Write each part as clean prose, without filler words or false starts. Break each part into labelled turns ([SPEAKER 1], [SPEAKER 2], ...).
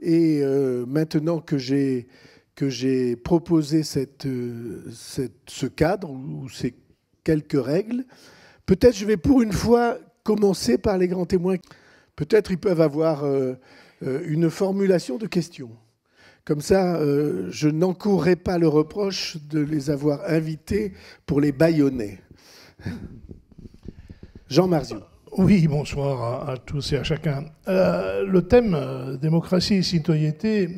[SPEAKER 1] Et maintenant que j'ai proposé ce cadre ou ces quelques règles, peut-être je vais pour une fois commencer par les grands témoins. Peut-être ils peuvent avoir une formulation de questions. Comme ça, je n'encourrai pas le reproche de les avoir invités pour les bâillonner. Jean Marziou.
[SPEAKER 2] Oui, bonsoir à tous et à chacun. Le thème démocratie et citoyenneté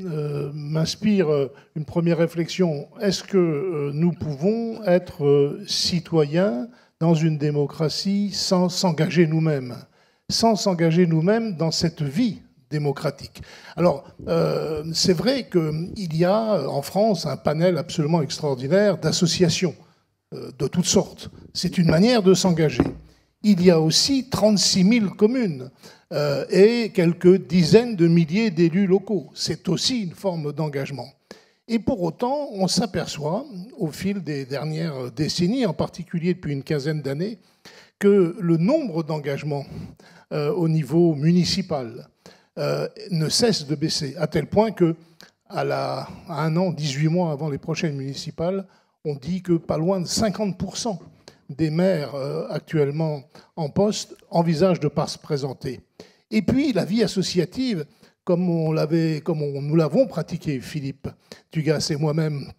[SPEAKER 2] m'inspire une première réflexion. Est-ce que nous pouvons être citoyens dans une démocratie sans s'engager nous-mêmes, dans cette vie démocratique? Alors, c'est vrai qu'il y a en France un panel absolument extraordinaire d'associations de toutes sortes. C'est une manière de s'engager. Il y a aussi 36 000 communes et quelques dizaines de milliers d'élus locaux. C'est aussi une forme d'engagement. Et pour autant, on s'aperçoit, au fil des dernières décennies, en particulier depuis une quinzaine d'années, que le nombre d'engagements au niveau municipal ne cesse de baisser, à tel point que, à 1 an, 18 mois avant les prochaines municipales, on dit que pas loin de 50% des maires actuellement en poste envisagent de ne pas se présenter. Et puis la vie associative, comme nous l'avons pratiqué, Philippe Tugas et moi-même,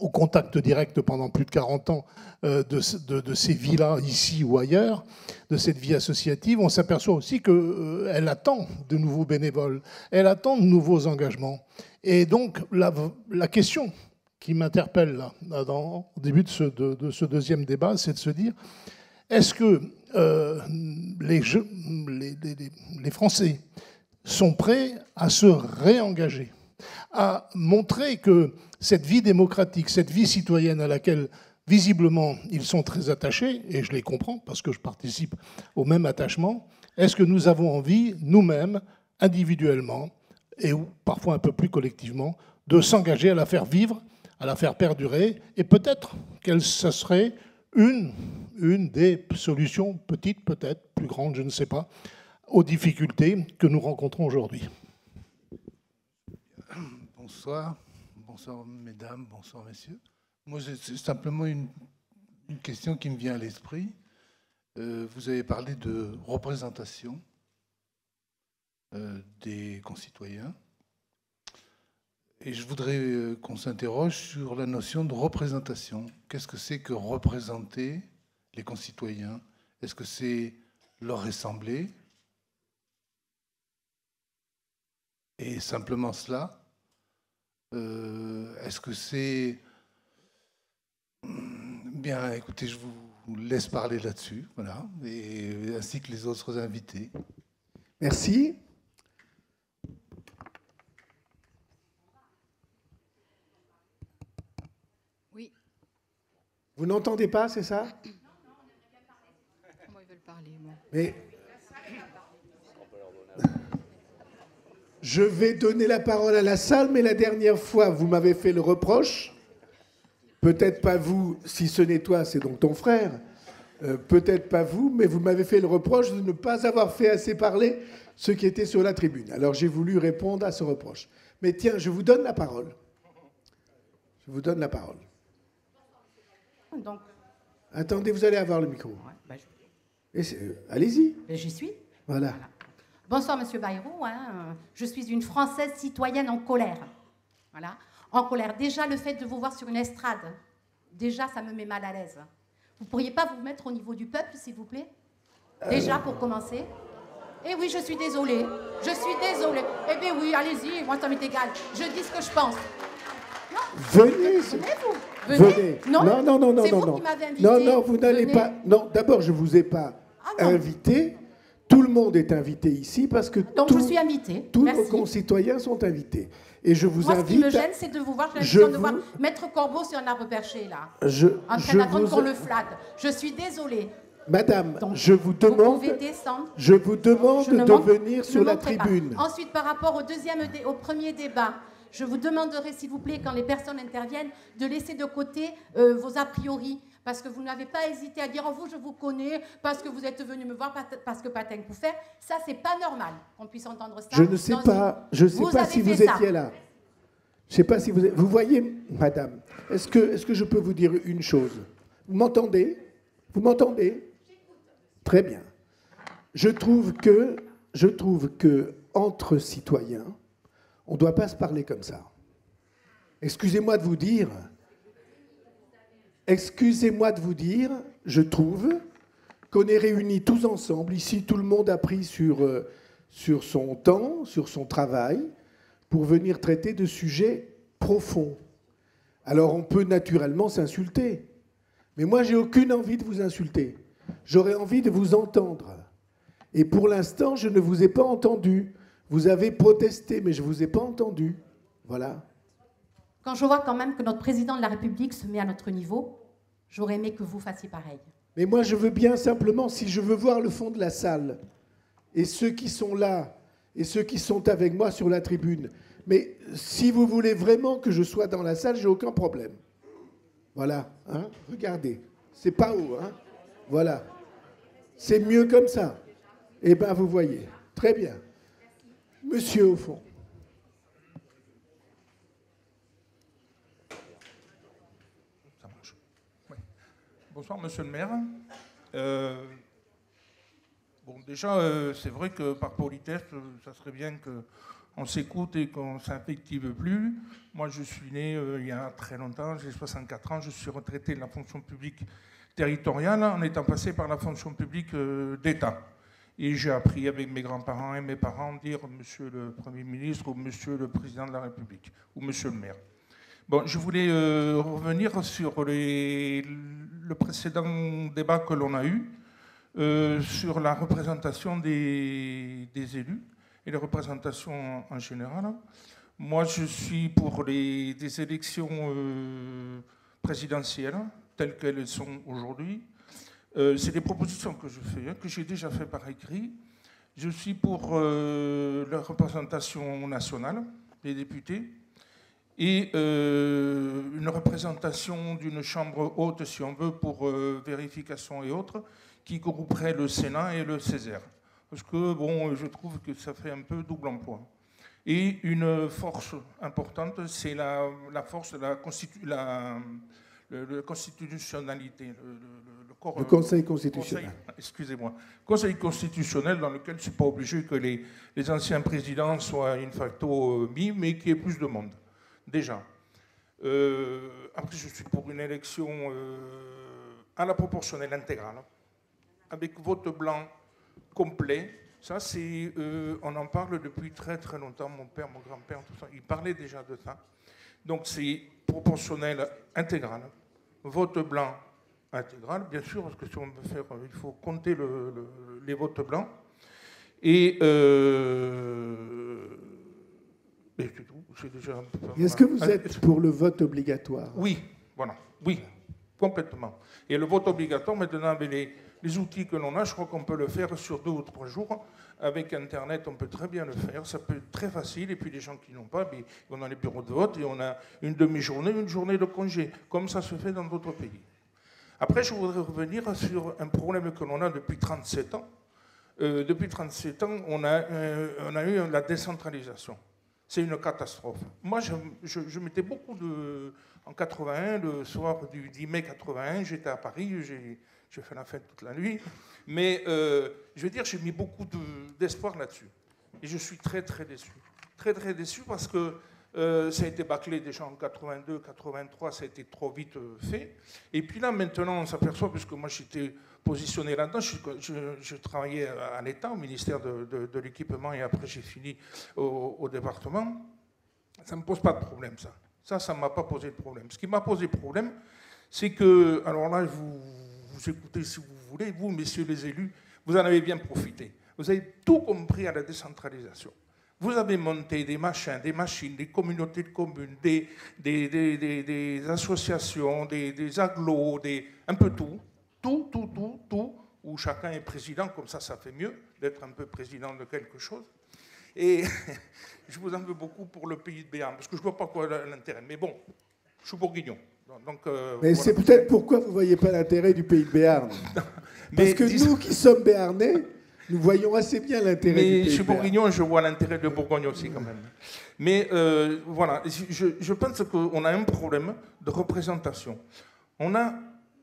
[SPEAKER 2] au contact direct pendant plus de 40 ans de ces vies-là, ici ou ailleurs, de cette vie associative, on s'aperçoit aussi qu'elle attend de nouveaux bénévoles, elle attend de nouveaux engagements. Et donc la question qui m'interpelle là, au début de ce deuxième débat, c'est de se dire, est-ce que les Français sont prêts à se réengager, à montrer que cette vie démocratique, cette vie citoyenne à laquelle visiblement ils sont très attachés, et je les comprends parce que je participe au même attachement, est-ce que nous avons envie, nous-mêmes, individuellement, et parfois un peu plus collectivement, de s'engager à la faire vivre, à la faire perdurer, et peut-être que ce serait une des solutions, petites peut-être, plus grandes, je ne sais pas, aux difficultés que nous rencontrons aujourd'hui.
[SPEAKER 3] Bonsoir. Bonsoir mesdames, bonsoir messieurs. Moi, c'est simplement une question qui me vient à l'esprit. Vous avez parlé de représentation des concitoyens. Et je voudrais qu'on s'interroge sur la notion de représentation. Qu'est-ce que c'est que représenter les concitoyens? Est-ce que c'est leur ressembler? Et simplement cela? Est-ce que c'est... Bien, écoutez, je vous laisse parler là-dessus, voilà, ainsi que les autres invités.
[SPEAKER 1] Merci.
[SPEAKER 4] Oui.
[SPEAKER 1] Vous n'entendez pas, c'est ça?
[SPEAKER 4] Non, on aimerait bien parler. Comment ils veulent parler, moi?
[SPEAKER 1] Mais... Je vais donner la parole à la salle, mais la dernière fois, vous m'avez fait le reproche. Peut-être pas vous, si ce n'est toi, c'est donc ton frère. Peut-être pas vous, mais vous m'avez fait le reproche de ne pas avoir fait assez parler ceux qui étaient sur la tribune. Alors j'ai voulu répondre à ce reproche. Mais tiens, je vous donne la parole. Je vous donne la parole.
[SPEAKER 4] Donc...
[SPEAKER 1] Attendez, vous allez avoir le micro.
[SPEAKER 4] Ouais,
[SPEAKER 1] allez-y.
[SPEAKER 4] J'y suis.
[SPEAKER 1] Voilà.
[SPEAKER 4] Bonsoir, Monsieur Bayrou. Je suis une Française citoyenne en colère. Voilà. En colère. Déjà, le fait de vous voir sur une estrade, déjà, ça me met mal à l'aise. Vous ne pourriez pas vous mettre au niveau du peuple, s'il vous plaît? Déjà, pour commencer. Eh oui, je suis désolée. Je suis désolée. Eh bien oui, allez-y, moi, ça m'est égal. Je dis ce que je pense. Non.
[SPEAKER 1] Venez.
[SPEAKER 4] Venez.
[SPEAKER 1] Non.
[SPEAKER 4] C'est vous qui m'avez invité.
[SPEAKER 1] Non, vous n'allez pas... Non, d'abord, je ne vous ai pas invité. Tout le monde est invité ici parce que
[SPEAKER 4] donc je suis invitée.
[SPEAKER 1] Tous
[SPEAKER 4] Merci.
[SPEAKER 1] nos concitoyens sont invités. Et je vous
[SPEAKER 4] Moi,
[SPEAKER 1] invite...
[SPEAKER 4] ce qui me gêne, c'est de vous voir, j'ai l'impression de voir Maître Corbeau sur un arbre perché, là. En train d'attendre qu'on le flatte. Je suis désolée.
[SPEAKER 1] Madame,
[SPEAKER 4] donc,
[SPEAKER 1] je vous demande...
[SPEAKER 4] Vous pouvez descendre.
[SPEAKER 1] Je vous demande de venir sur la tribune.
[SPEAKER 4] Pas. Ensuite, par rapport au premier débat, je vous demanderai, s'il vous plaît, quand les personnes interviennent, de laisser de côté vos a priori. parce que vous n'avez pas hésité à dire « Oh, vous, je vous connais, parce que vous êtes venu me voir, parce que patin coup fait ». Ça, c'est pas normal qu'on puisse entendre ça.
[SPEAKER 1] Je ne sais pas, si vous étiez là. Je ne sais pas si vous... Vous voyez, madame, est-ce que je peux vous dire une chose? Vous m'entendez? Vous m'entendez? Très bien. Je trouve que entre citoyens, on ne doit pas se parler comme ça. Excusez-moi de vous dire, je trouve qu'on est réunis tous ensemble. Ici, tout le monde a pris sur son temps, sur son travail, pour venir traiter de sujets profonds. Alors, on peut naturellement s'insulter. Mais moi, j'ai aucune envie de vous insulter. J'aurais envie de vous entendre. Et pour l'instant, je ne vous ai pas entendu. Vous avez protesté, mais je ne vous ai pas entendu. Voilà.
[SPEAKER 4] Quand je vois quand même que notre président de la République se met à notre niveau, j'aurais aimé que vous fassiez pareil.
[SPEAKER 1] Mais moi, je veux bien simplement, si je veux voir le fond de la salle, et ceux qui sont là, et ceux qui sont avec moi sur la tribune, mais si vous voulez vraiment que je sois dans la salle, j'ai aucun problème. Voilà, hein, regardez, c'est pas haut, hein, voilà. C'est mieux comme ça. Eh bien, vous voyez, très bien. Monsieur au fond.
[SPEAKER 5] Ça marche. Oui. Bonsoir, monsieur le maire. Bon, déjà, c'est vrai que par politesse, ça serait bien qu'on s'écoute et qu'on ne s'invective plus. Moi, je suis né il y a très longtemps, j'ai 64 ans, je suis retraité de la fonction publique territoriale en étant passé par la fonction publique d'État. Et j'ai appris avec mes grands-parents et mes parents dire monsieur le Premier ministre ou monsieur le Président de la République ou monsieur le maire. Bon, je voulais revenir sur le précédent débat que l'on a eu sur la représentation des élus et la représentation en général. Moi, je suis pour des élections présidentielles telles qu'elles sont aujourd'hui. C'est des propositions que je fais, hein, que j'ai déjà fait par écrit. Je suis pour la représentation nationale des députés et une représentation d'une chambre haute, si on veut, pour vérification et autres, qui grouperait le Sénat et le Césaire. Parce que, bon, je trouve que ça fait un peu double emploi. Et une force importante, c'est la force de la constitutionnalité,
[SPEAKER 1] le Conseil constitutionnel.
[SPEAKER 5] Excusez-moi. Conseil constitutionnel dans lequel je ne suis pas obligé que les anciens présidents soient in facto mis, mais qu'il y ait plus de monde, déjà. Après, je suis pour une élection à la proportionnelle intégrale, avec vote blanc complet. Ça, c'est, on en parle depuis très très longtemps. Mon père, mon grand-père, tout ça, ils parlaient déjà de ça. Donc c'est proportionnel intégral, vote blanc intégral, bien sûr, parce que si on veut faire, il faut compter les votes blancs. Et c'est tout. C'est déjà un peu.
[SPEAKER 1] Est-ce que vous êtes pour le vote obligatoire?
[SPEAKER 5] Oui, voilà, oui, complètement. Et le vote obligatoire, maintenant, avec les outils que l'on a, je crois qu'on peut le faire sur 2 ou 3 jours. Avec Internet, on peut très bien le faire. Ça peut être très facile. Et puis les gens qui n'ont pas, on a les bureaux de vote et on a une demi-journée, une journée de congé, comme ça se fait dans d'autres pays. Après, je voudrais revenir sur un problème que l'on a depuis 37 ans. Depuis 37 ans, on a eu la décentralisation. C'est une catastrophe. Moi, je mettais beaucoup de... En 81, le soir du 10 mai 81, j'étais à Paris, j'ai fait la fête toute la nuit. Mais je veux dire, j'ai mis beaucoup d'espoir là-dessus. Et je suis très, très déçu. Très, très déçu parce que ça a été bâclé déjà en 82, 83, ça a été trop vite fait. Et puis là, maintenant, on s'aperçoit, puisque moi j'étais positionné là-dedans, je travaillais à l'État, au ministère de l'Équipement, et après j'ai fini au département. Ça ne me pose pas de problème, ça. Ça ne m'a pas posé de problème. Ce qui m'a posé problème, c'est que, alors là, vous écoutez si vous voulez, vous, messieurs les élus, vous en avez bien profité. Vous avez tout compris à la décentralisation. Vous avez monté des machins, des machines, des communautés de communes, des associations, des agglos, un peu tout, où chacun est président, comme ça fait mieux d'être un peu président de quelque chose. Et je vous en veux beaucoup pour le pays de Béarn, parce que je ne vois pas quoi l'intérêt. Mais bon, Je suis bourguignon. Donc,
[SPEAKER 1] mais voilà. C'est peut-être pourquoi vous ne voyez pas l'intérêt du pays de Béarn. Parce que nous qui sommes béarnais, nous voyons assez bien l'intérêt du pays de Béarn.
[SPEAKER 5] Je suis bourguignon et je vois l'intérêt de Bourgogne aussi quand même. Mais voilà, je pense qu'on a un problème de représentation. On a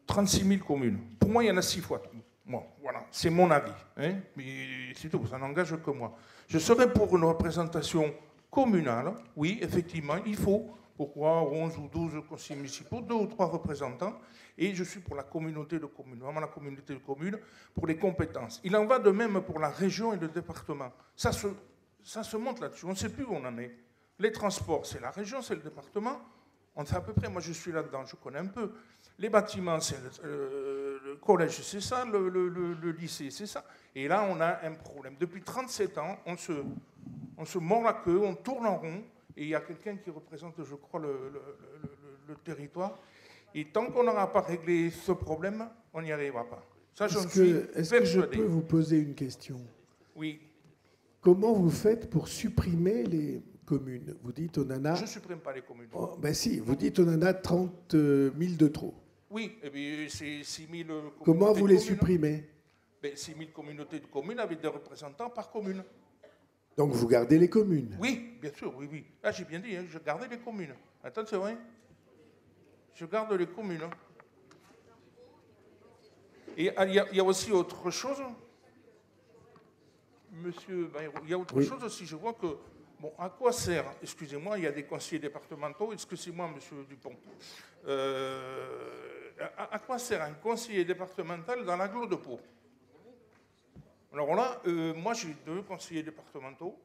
[SPEAKER 5] 36 000 communes. Pour moi, il y en a 6 fois trop. Bon, voilà, c'est mon avis. Hein, mais c'est tout, ça n'engage que moi. Je serais pour une représentation communale. Oui, effectivement, il faut, pourquoi 11 ou 12 conseillers municipaux, 2 ou 3 représentants. Et je suis pour la communauté de communes, vraiment la communauté de communes, pour les compétences. Il en va de même pour la région et le département. Ça se monte là-dessus, on ne sait plus où on en est. Les transports, c'est la région, c'est le département. On sait à peu près, moi je suis là-dedans, je connais un peu. Les bâtiments, c'est le collège, c'est ça, le lycée, c'est ça. Et là, on a un problème. Depuis 37 ans, on se mord la queue, on tourne en rond, et il y a quelqu'un qui représente, je crois, le territoire. Et tant qu'on n'aura pas réglé ce problème, on n'y arrivera pas. Ça,
[SPEAKER 1] est-ce que je peux vous poser une question?
[SPEAKER 5] Oui.
[SPEAKER 1] Comment vous faites pour supprimer les communes? Vous dites on en a...
[SPEAKER 5] Je ne supprime pas les communes.
[SPEAKER 1] Oh, ben si, vous dites on en a 30 000 de trop.
[SPEAKER 5] Oui, et bien c'est 6 000 communautés.
[SPEAKER 1] Comment vous les supprimez?
[SPEAKER 5] Ben, 6 000 communautés de communes avec des représentants par commune.
[SPEAKER 1] Donc vous gardez les communes?
[SPEAKER 5] Oui, bien sûr, oui, oui. Là, j'ai bien dit, hein, je gardais les communes. Attention, hein. Je garde les communes. Hein. Et il y a aussi autre chose. Monsieur Bayrou, il y a autre chose aussi. Je vois que, bon, à quoi sert, excusez-moi, il y a des conseillers départementaux, excusez-moi, monsieur Dupont, à quoi sert un conseiller départemental dans l'agglo de Pau? Alors là, moi j'ai 2 conseillers départementaux,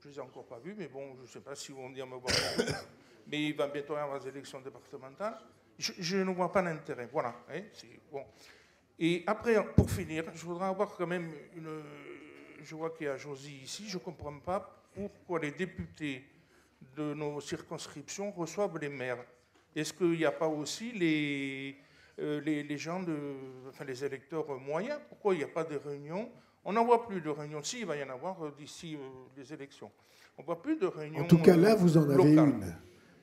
[SPEAKER 5] je ne les ai encore pas vus, mais bon, je ne sais pas si vont venir me voir. Mais il va bientôt y avoir des élections départementales. Je ne vois pas l'intérêt, voilà. Hein, bon. Et après, pour finir, je voudrais avoir quand même une... Je vois qu'il y a Josie ici, je ne comprends pas pourquoi les députés de nos circonscriptions reçoivent les maires. Est-ce qu'il n'y a pas aussi les gens, enfin les électeurs moyens? Pourquoi il n'y a pas de réunions? On n'en voit plus de réunions. Si, il va y en avoir d'ici les élections. On ne voit plus de réunions.
[SPEAKER 1] En tout cas, là, vous en avez une.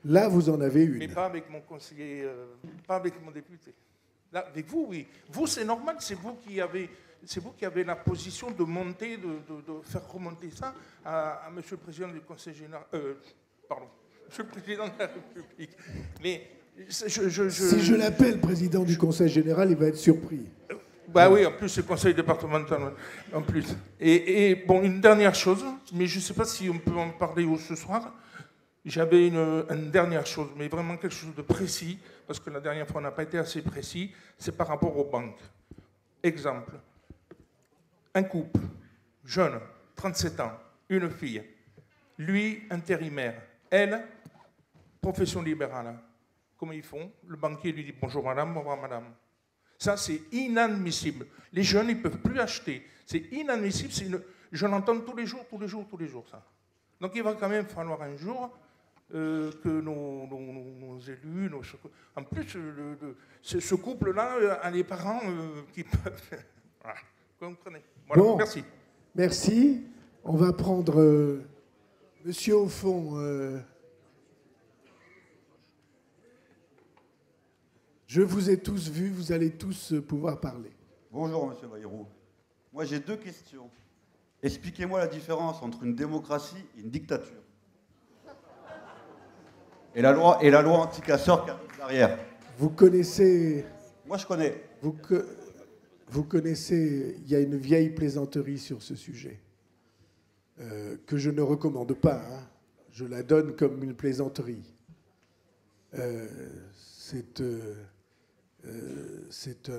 [SPEAKER 1] Là, vous en avez une.
[SPEAKER 5] Mais pas avec mon conseiller, pas avec mon député. Là, avec vous, oui. Vous, c'est normal, c'est vous qui avez la position de monter, de faire remonter ça à Monsieur le Président du Conseil général. Pardon, Monsieur le Président de la République. Mais
[SPEAKER 1] si je l'appelle Président du Conseil général, il va être surpris.
[SPEAKER 5] Bah oui, en plus, c'est le Conseil départemental, en plus. Et bon, une dernière chose, mais je ne sais pas si on peut en parler ce soir. J'avais une dernière chose, mais vraiment quelque chose de précis, parce que la dernière fois, on n'a pas été assez précis, c'est par rapport aux banques. Exemple, un couple, jeune, 37 ans, une fille, lui, intérimaire, elle, profession libérale. Comment ils font? Le banquier lui dit « Bonjour madame, au revoir madame ». Ça, c'est inadmissible. Les jeunes, ils ne peuvent plus acheter. C'est inadmissible. Je l'entends tous les jours, ça. Donc, il va quand même falloir un jour que nos élus... En plus, ce couple-là a les parents qui peuvent... Voilà, vous comprenez. Voilà, bon, merci.
[SPEAKER 1] Merci. On va prendre... Monsieur au fond... Je vous ai tous vus, vous allez tous pouvoir parler.
[SPEAKER 6] Bonjour, monsieur Bayrou. Moi, j'ai 2 questions. Expliquez-moi la différence entre une démocratie et une dictature. Et la loi anti-casseurs qui arrive derrière.
[SPEAKER 1] Vous connaissez...
[SPEAKER 6] Moi, je connais.
[SPEAKER 1] Vous connaissez... Il y a une vieille plaisanterie sur ce sujet, que je ne recommande pas. Hein. Je la donne comme une plaisanterie. C'est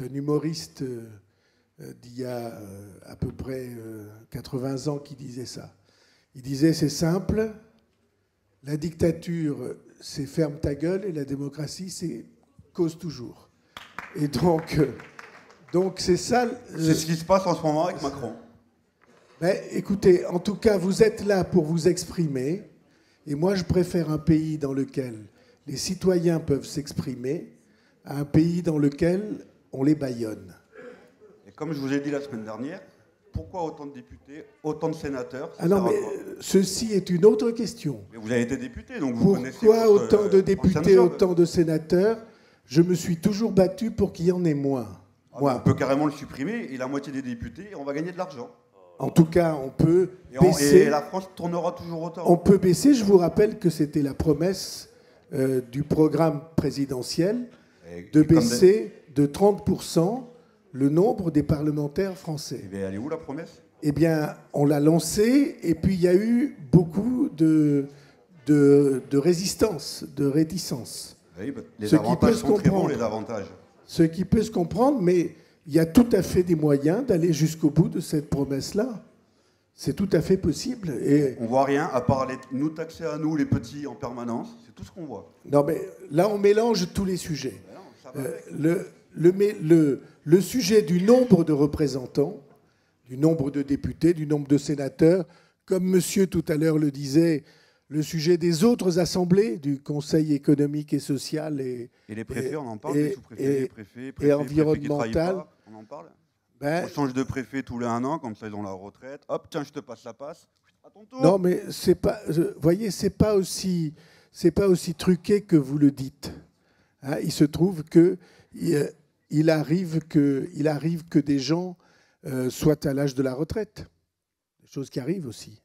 [SPEAKER 1] un humoriste d'il y a à peu près 80 ans qui disait ça. Il disait, c'est simple, la dictature, c'est ferme ta gueule, et la démocratie, c'est cause toujours. Et donc c'est ça...
[SPEAKER 6] C'est ce qui se passe en ce moment avec Macron.
[SPEAKER 1] Ben, écoutez, en tout cas, vous êtes là pour vous exprimer, et moi, je préfère un pays dans lequel les citoyens peuvent s'exprimer à un pays dans lequel on les bâillonne.
[SPEAKER 6] Et comme je vous ai dit la semaine dernière, Pourquoi autant de députés, autant de sénateurs?
[SPEAKER 1] Ah non, mais ceci est une autre question.
[SPEAKER 6] Mais vous avez été député, donc vous connaissez...
[SPEAKER 1] Pourquoi
[SPEAKER 6] votre,
[SPEAKER 1] autant de députés,
[SPEAKER 6] job.
[SPEAKER 1] autant de sénateurs? Je me suis toujours battu pour qu'il y en ait moins.
[SPEAKER 6] On peut carrément le supprimer, et la moitié des députés, on va gagner de l'argent.
[SPEAKER 1] En tout cas, on peut baisser.
[SPEAKER 6] Et la France tournera toujours autant.
[SPEAKER 1] On peut baisser. Je vous rappelle que c'était la promesse du programme présidentiel de baisser de 30% le nombre des parlementaires français.
[SPEAKER 6] Eh bien, elle est où la promesse?
[SPEAKER 1] Eh bien, on l'a lancé, et puis il y a eu beaucoup de résistance, de réticence.
[SPEAKER 6] Oui, les avantages sont très bons, les avantages.
[SPEAKER 1] Ce qui peut se comprendre, mais il y a tout à fait des moyens d'aller jusqu'au bout de cette promesse-là. C'est tout à fait possible. Et
[SPEAKER 6] on ne voit rien, à part nous taxer à nous, les petits, en permanence. C'est tout ce qu'on voit.
[SPEAKER 1] Non, mais là, on mélange tous les sujets.
[SPEAKER 6] Non,
[SPEAKER 1] le sujet du nombre de représentants, du nombre de députés, du nombre de sénateurs, comme monsieur tout à l'heure le disait, le sujet des autres assemblées, du Conseil économique et social
[SPEAKER 6] et les préfets, on en parle, les sous-préfets, les préfets,
[SPEAKER 1] et environnemental.
[SPEAKER 6] On en parle.
[SPEAKER 1] Ben,
[SPEAKER 6] on change de préfet tous les 1 an, comme ça ils ont la retraite. Hop, tiens, je te passe la passe. À ton tour.
[SPEAKER 1] Non, mais c'est pas, voyez, c'est pas aussi truqué que vous le dites. Hein, il se trouve que il arrive que des gens soient à l'âge de la retraite, des choses qui arrivent aussi.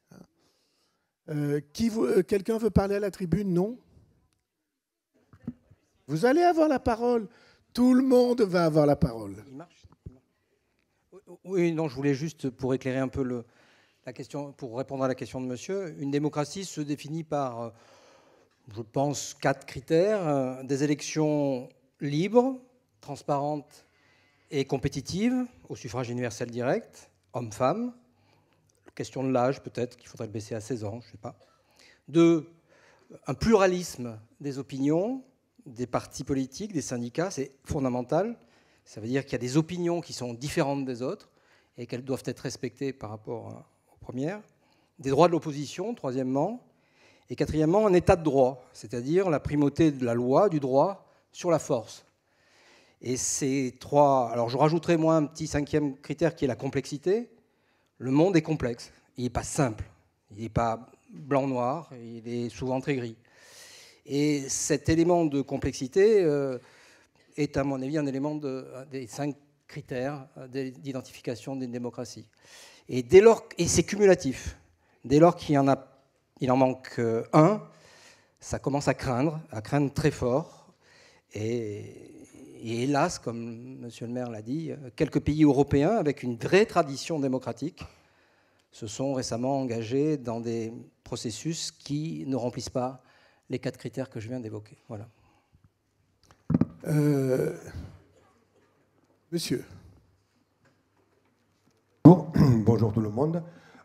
[SPEAKER 1] Quelqu'un veut parler à la tribune? Non? Vous allez avoir la parole. Tout le monde va avoir la parole.
[SPEAKER 7] Il marche. Oui, non, je voulais juste, pour éclairer un peu la question, pour répondre à la question de monsieur, une démocratie se définit par, je pense, 4 critères. Des élections libres, transparentes et compétitives, au suffrage universel direct, hommes-femmes. Question de l'âge, peut-être qu'il faudrait le baisser à 16 ans, je ne sais pas. 2, un pluralisme des opinions, des partis politiques, des syndicats, c'est fondamental. Ça veut dire qu'il y a des opinions qui sont différentes des autres et qu'elles doivent être respectées par rapport aux premières. Des droits de l'opposition, troisièmement. Et quatrièmement, un état de droit, c'est-à-dire la primauté de la loi, du droit, sur la force. Et ces 3... Alors je rajouterai moi un petit 5e critère qui est la complexité. Le monde est complexe, il n'est pas simple, il n'est pas blanc-noir, il est souvent très gris. Et cet élément de complexité est, à mon avis, un élément des 5 critères d'identification d'une démocratie. Et c'est cumulatif. Dès lors qu'il en manque un, ça commence à craindre très fort. Et hélas, comme monsieur le maire l'a dit, quelques pays européens avec une vraie tradition démocratique se sont récemment engagés dans des processus qui ne remplissent pas les 4 critères que je viens d'évoquer. Voilà.
[SPEAKER 1] Monsieur.
[SPEAKER 8] Bonjour tout le monde.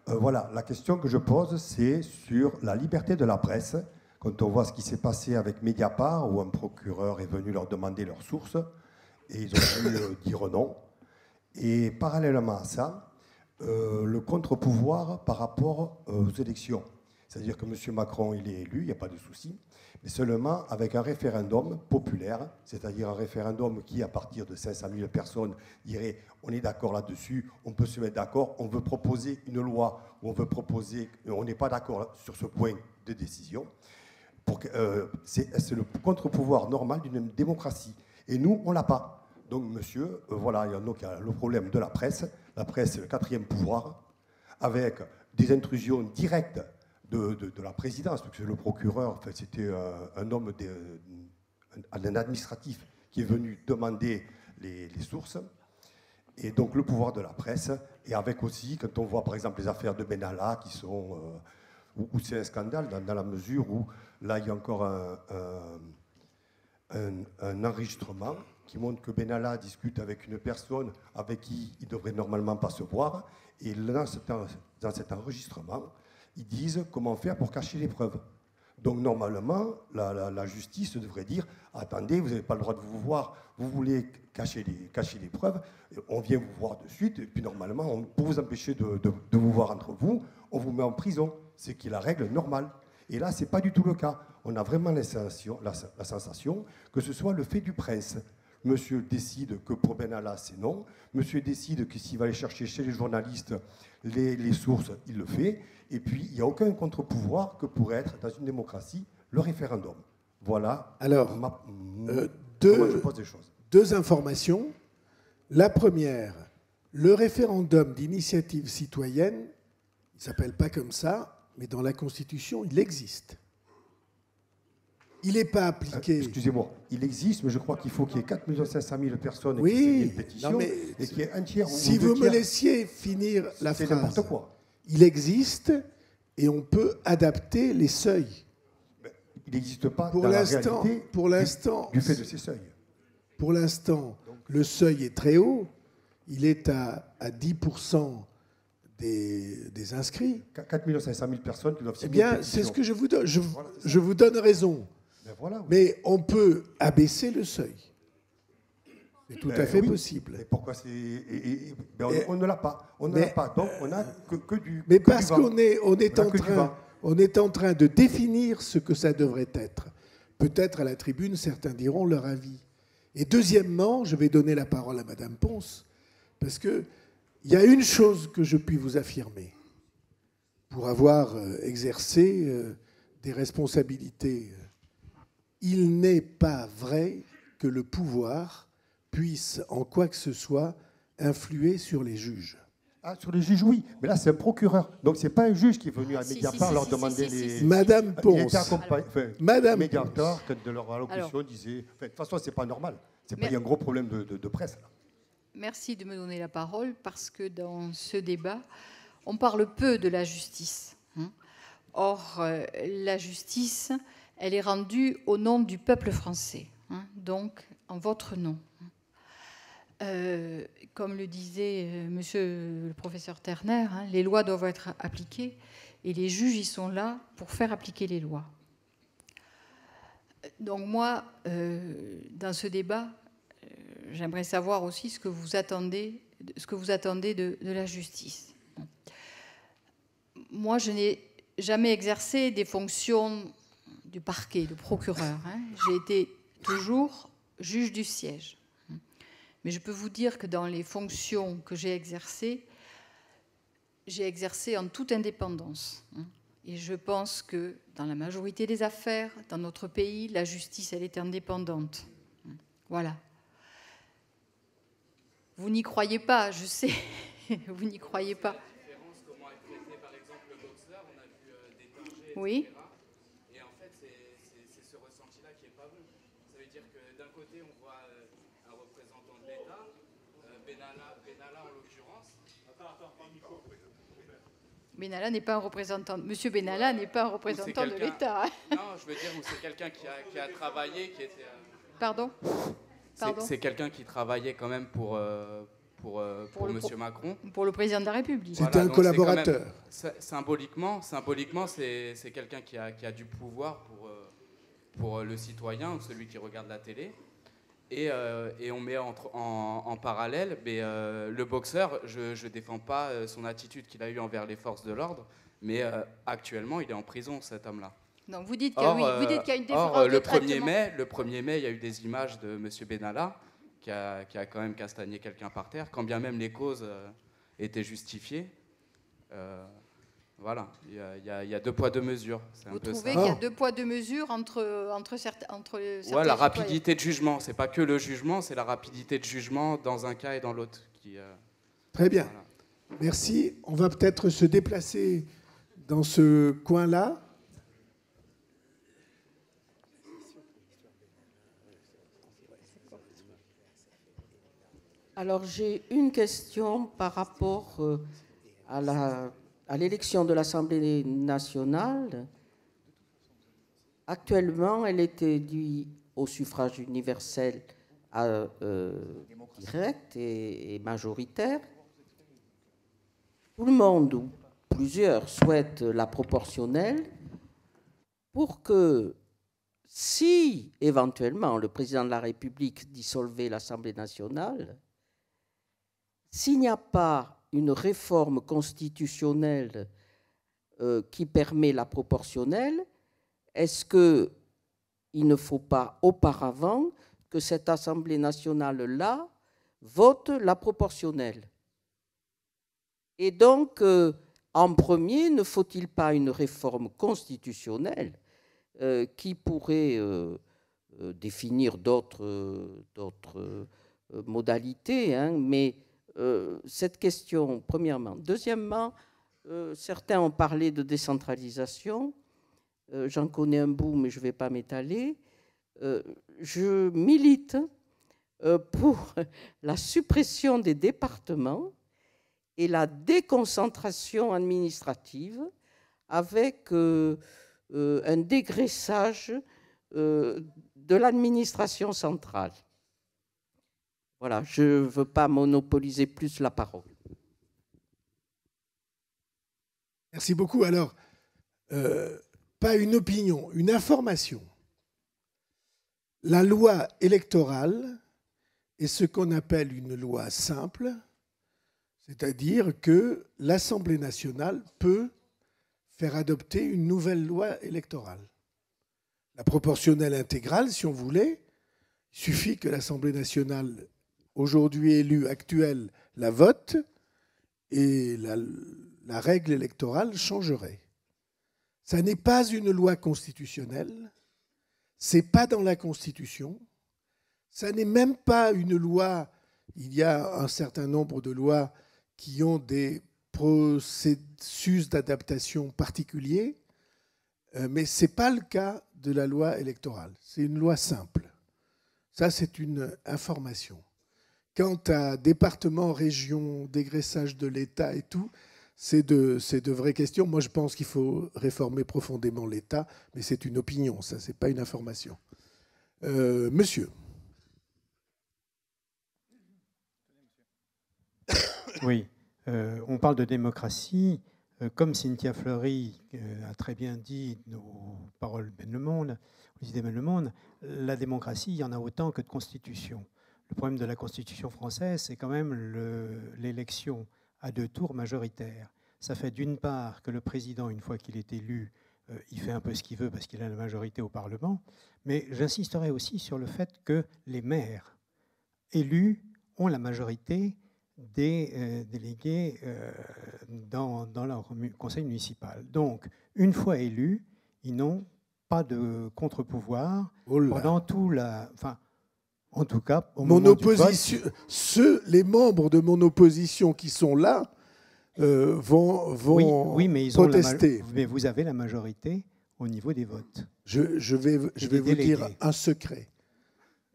[SPEAKER 8] Voilà, la question que je pose, c'est sur la liberté de la presse. Quand on voit ce qui s'est passé avec Mediapart, où un procureur est venu leur demander leurs sources, et ils ont dû dire non. Et parallèlement à ça, le contre-pouvoir par rapport aux élections. C'est-à-dire que M. Macron, il est élu, il n'y a pas de souci, mais seulement avec un référendum populaire, c'est-à-dire un référendum qui, à partir de 500 000 personnes, dirait on est d'accord là-dessus, on peut se mettre d'accord, on veut proposer une loi, ou on n'est pas d'accord sur ce point de décision. C'est le contre-pouvoir normal d'une démocratie. Et nous, on ne l'a pas. Donc, monsieur, voilà, il y a le problème de la presse. La presse, c'est le 4e pouvoir, avec des intrusions directes de la présidence, parce que le procureur, enfin, c'était un homme, un administratif qui est venu demander les sources. Et donc, le pouvoir de la presse, et avec aussi, quand on voit, par exemple, les affaires de Benalla, qui sont... où c'est un scandale, dans la mesure où, là, il y a encore un enregistrement qui montre que Benalla discute avec une personne avec qui il ne devrait normalement pas se voir. Et dans cet enregistrement, ils disent comment faire pour cacher les preuves. Donc normalement, la justice devrait dire « Attendez, vous n'avez pas le droit de vous voir, vous voulez cacher les preuves, on vient vous voir de suite, et puis normalement, pour vous empêcher de vous voir entre vous, on vous met en prison. » C'est qui est la règle normale. Et là, ce n'est pas du tout le cas. On a vraiment la sensation que ce soit le fait du prince. Monsieur décide que pour Benalla, c'est non. Monsieur décide que s'il va aller chercher chez les journalistes les sources, il le fait. Et puis, il n'y a aucun contre-pouvoir que pourrait être, dans une démocratie, le référendum. Voilà.
[SPEAKER 1] Alors,
[SPEAKER 8] moi, je pose des choses.
[SPEAKER 1] Deux informations. La première, le référendum d'initiative citoyenne, il ne s'appelle pas comme ça, mais dans la Constitution, il existe. Il n'est pas appliqué.
[SPEAKER 8] Excusez-moi, il existe, mais je crois qu'il faut qu'il y ait 4 500 000 personnes
[SPEAKER 1] oui,
[SPEAKER 8] qui signent une pétition,
[SPEAKER 1] non, mais
[SPEAKER 8] et qu'il y ait un tiers ou
[SPEAKER 1] si
[SPEAKER 8] deux
[SPEAKER 1] vous
[SPEAKER 8] tiers,
[SPEAKER 1] me laissiez finir la
[SPEAKER 8] c'est
[SPEAKER 1] phrase,
[SPEAKER 8] n'importe quoi.
[SPEAKER 1] Il existe et on peut adapter les seuils.
[SPEAKER 8] Mais il n'existe pas
[SPEAKER 1] Pour
[SPEAKER 8] dans la
[SPEAKER 1] l'instant,
[SPEAKER 8] réalité du fait de ces seuils.
[SPEAKER 1] Pour l'instant, le seuil est très haut. Il est à 10% des inscrits.
[SPEAKER 8] 4 500 000 personnes qui doivent signer.
[SPEAKER 1] Eh bien, c'est ce que je vous donne. Je vous donne raison.
[SPEAKER 8] Ben voilà, oui.
[SPEAKER 1] Mais on peut abaisser le seuil. C'est tout à fait possible.
[SPEAKER 8] Et pourquoi c'est... on ne l'a pas. On ne l'a pas. Donc, on n'a que du...
[SPEAKER 1] Mais
[SPEAKER 8] que
[SPEAKER 1] parce
[SPEAKER 8] du vent.
[SPEAKER 1] on est en train de définir ce que ça devrait être. Peut-être à la tribune, certains diront leur avis. Et deuxièmement, je vais donner la parole à Madame Pons, parce qu'il y a une chose que je puis vous affirmer. Pour avoir exercé des responsabilités, il n'est pas vrai que le pouvoir puisse, en quoi que ce soit, influer sur les juges.
[SPEAKER 8] Ah, sur les juges, oui. Mais là, c'est un procureur. Donc, ce n'est pas un juge qui est venu à Mediapart leur demander les...
[SPEAKER 1] Madame Pons.
[SPEAKER 8] Il était accompagné...
[SPEAKER 1] Madame
[SPEAKER 8] Mediapart, de leur allocution, disait... de toute façon, ce n'est pas normal. Il y a un gros problème de presse, là.
[SPEAKER 9] Merci de me donner la parole, parce que dans ce débat, on parle peu de la justice. Or, la justice, elle est rendue au nom du peuple français, donc en votre nom. Comme le disait monsieur le professeur Terner, les lois doivent être appliquées et les juges y sont là pour faire appliquer les lois. Donc moi, dans ce débat, j'aimerais savoir aussi ce que vous attendez de la justice. Moi, je n'ai jamais exercé des fonctions du parquet, de procureur. J'ai été toujours juge du siège. Mais je peux vous dire que dans les fonctions que j'ai exercé en toute indépendance. Et je pense que dans la majorité des affaires, dans notre pays, la justice, elle est indépendante. Voilà. Vous n'y croyez pas, je sais. Vous n'y croyez pas. Oui.
[SPEAKER 10] Et en fait, c'est ce ressenti-là qui n'est pas bon. Ça veut dire que d'un côté, on voit un représentant de l'État, Benalla en l'occurrence.
[SPEAKER 9] Benalla n'est pas un représentant. Monsieur Benalla n'est pas un représentant de l'État.
[SPEAKER 10] Non, je veux dire où c'est quelqu'un qui a travaillé, qui était.
[SPEAKER 9] Pardon.
[SPEAKER 10] C'est quelqu'un qui travaillait quand même pour Monsieur Macron.
[SPEAKER 9] Pour le président de la République.
[SPEAKER 1] C'était un collaborateur.
[SPEAKER 10] Symboliquement, c'est quelqu'un qui a du pouvoir pour le citoyen ou celui qui regarde la télé. Et on met en parallèle le boxeur. Je ne défends pas son attitude qu'il a eue envers les forces de l'ordre, mais actuellement, il est en prison, cet homme-là.
[SPEAKER 9] Donc vous dites qu'il y a une différence de traitement.
[SPEAKER 10] Le 1er mai, il y a eu des images de M. Benalla qui a quand même castagné quelqu'un par terre, quand bien même les causes étaient justifiées. Voilà, il y a deux poids, deux mesures.
[SPEAKER 9] Vous trouvez qu'il y a deux poids, deux mesures entre certains
[SPEAKER 10] ouais, la rapidité de jugement, c'est pas que le jugement, c'est la rapidité de jugement dans un cas et dans l'autre.
[SPEAKER 1] Très bien,
[SPEAKER 10] voilà.
[SPEAKER 1] Merci. On va peut-être se déplacer dans ce coin-là.
[SPEAKER 11] Alors j'ai une question par rapport à l'élection de l'Assemblée nationale. Actuellement, elle est réduite au suffrage universel direct et majoritaire. Tout le monde, ou plusieurs, souhaitent la proportionnelle pour que, si éventuellement le président de la République dissolvait l'Assemblée nationale, s'il n'y a pas une réforme constitutionnelle qui permet la proportionnelle, est-ce qu'il ne faut pas auparavant que cette Assemblée nationale-là vote la proportionnelle. Et donc, en premier, ne faut-il pas une réforme constitutionnelle qui pourrait définir d'autres modalités, hein, mais cette question, premièrement. Deuxièmement, certains ont parlé de décentralisation. J'en connais un bout, mais je ne vais pas m'étaler. Je milite pour la suppression des départements et la déconcentration administrative avec un dégraissage de l'administration centrale. Voilà, je ne veux pas monopoliser plus la parole.
[SPEAKER 1] Merci beaucoup. Alors, pas une opinion, une information. La loi électorale est ce qu'on appelle une loi simple, c'est-à-dire que l'Assemblée nationale peut faire adopter une nouvelle loi électorale. La proportionnelle intégrale, si on voulait, il suffit que l'Assemblée nationale, aujourd'hui élue, actuelle, la vote, et la règle électorale changerait. Ça n'est pas une loi constitutionnelle, c'est pas dans la Constitution, ça n'est même pas une loi. Il y a un certain nombre de lois qui ont des processus d'adaptation particuliers, mais ce n'est pas le cas de la loi électorale. C'est une loi simple. Ça, c'est une information. Quant à département, région, dégraissage de l'État et tout, c'est de vraies questions. Moi, je pense qu'il faut réformer profondément l'État, mais c'est une opinion, ça, ce n'est pas une information. Monsieur.
[SPEAKER 12] Oui, on parle de démocratie. Comme Cynthia Fleury a très bien dit nos paroles Ben Le Monde, la démocratie, il y en a autant que de constitution. Le problème de la Constitution française, c'est quand même l'élection à 2 tours majoritaire. Ça fait d'une part que le président, une fois qu'il est élu, il fait un peu ce qu'il veut parce qu'il a la majorité au Parlement, mais j'insisterai aussi sur le fait que les maires élus ont la majorité des délégués dans leur conseil municipal. Donc, une fois élus, ils n'ont pas de contre-pouvoir pendant tout la... Enfin, en tout cas, au moment du vote,
[SPEAKER 1] les membres de mon opposition qui sont là vont
[SPEAKER 12] oui, mais ils
[SPEAKER 1] protester.
[SPEAKER 12] Mais vous avez la majorité au niveau des votes.
[SPEAKER 1] Je vais vous dire un secret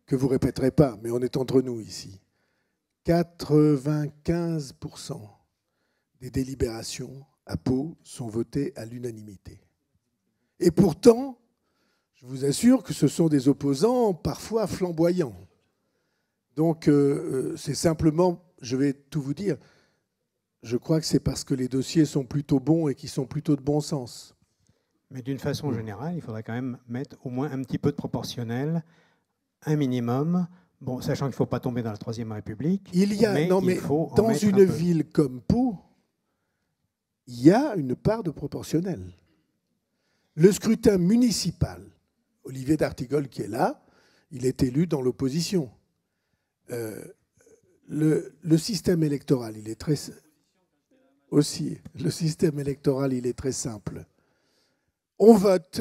[SPEAKER 1] que vous ne répéterez pas, mais on est entre nous ici. 95% des délibérations à Pau sont votées à l'unanimité. Et pourtant, je vous assure que ce sont des opposants parfois flamboyants. Donc, c'est simplement, je vais tout vous dire, je crois que c'est parce que les dossiers sont plutôt bons et qui sont plutôt de bon sens.
[SPEAKER 12] Mais d'une façon générale, il faudrait quand même mettre au moins un petit peu de proportionnel, un minimum. Bon, sachant qu'il ne faut pas tomber dans la Troisième République.
[SPEAKER 1] Mais dans une ville comme Pau, il y a une part de proportionnel. Le scrutin municipal, Olivier d'Artigol qui est là, il est élu dans l'opposition. Le système électoral, il est très aussi. Le système électoral, il est très simple. On vote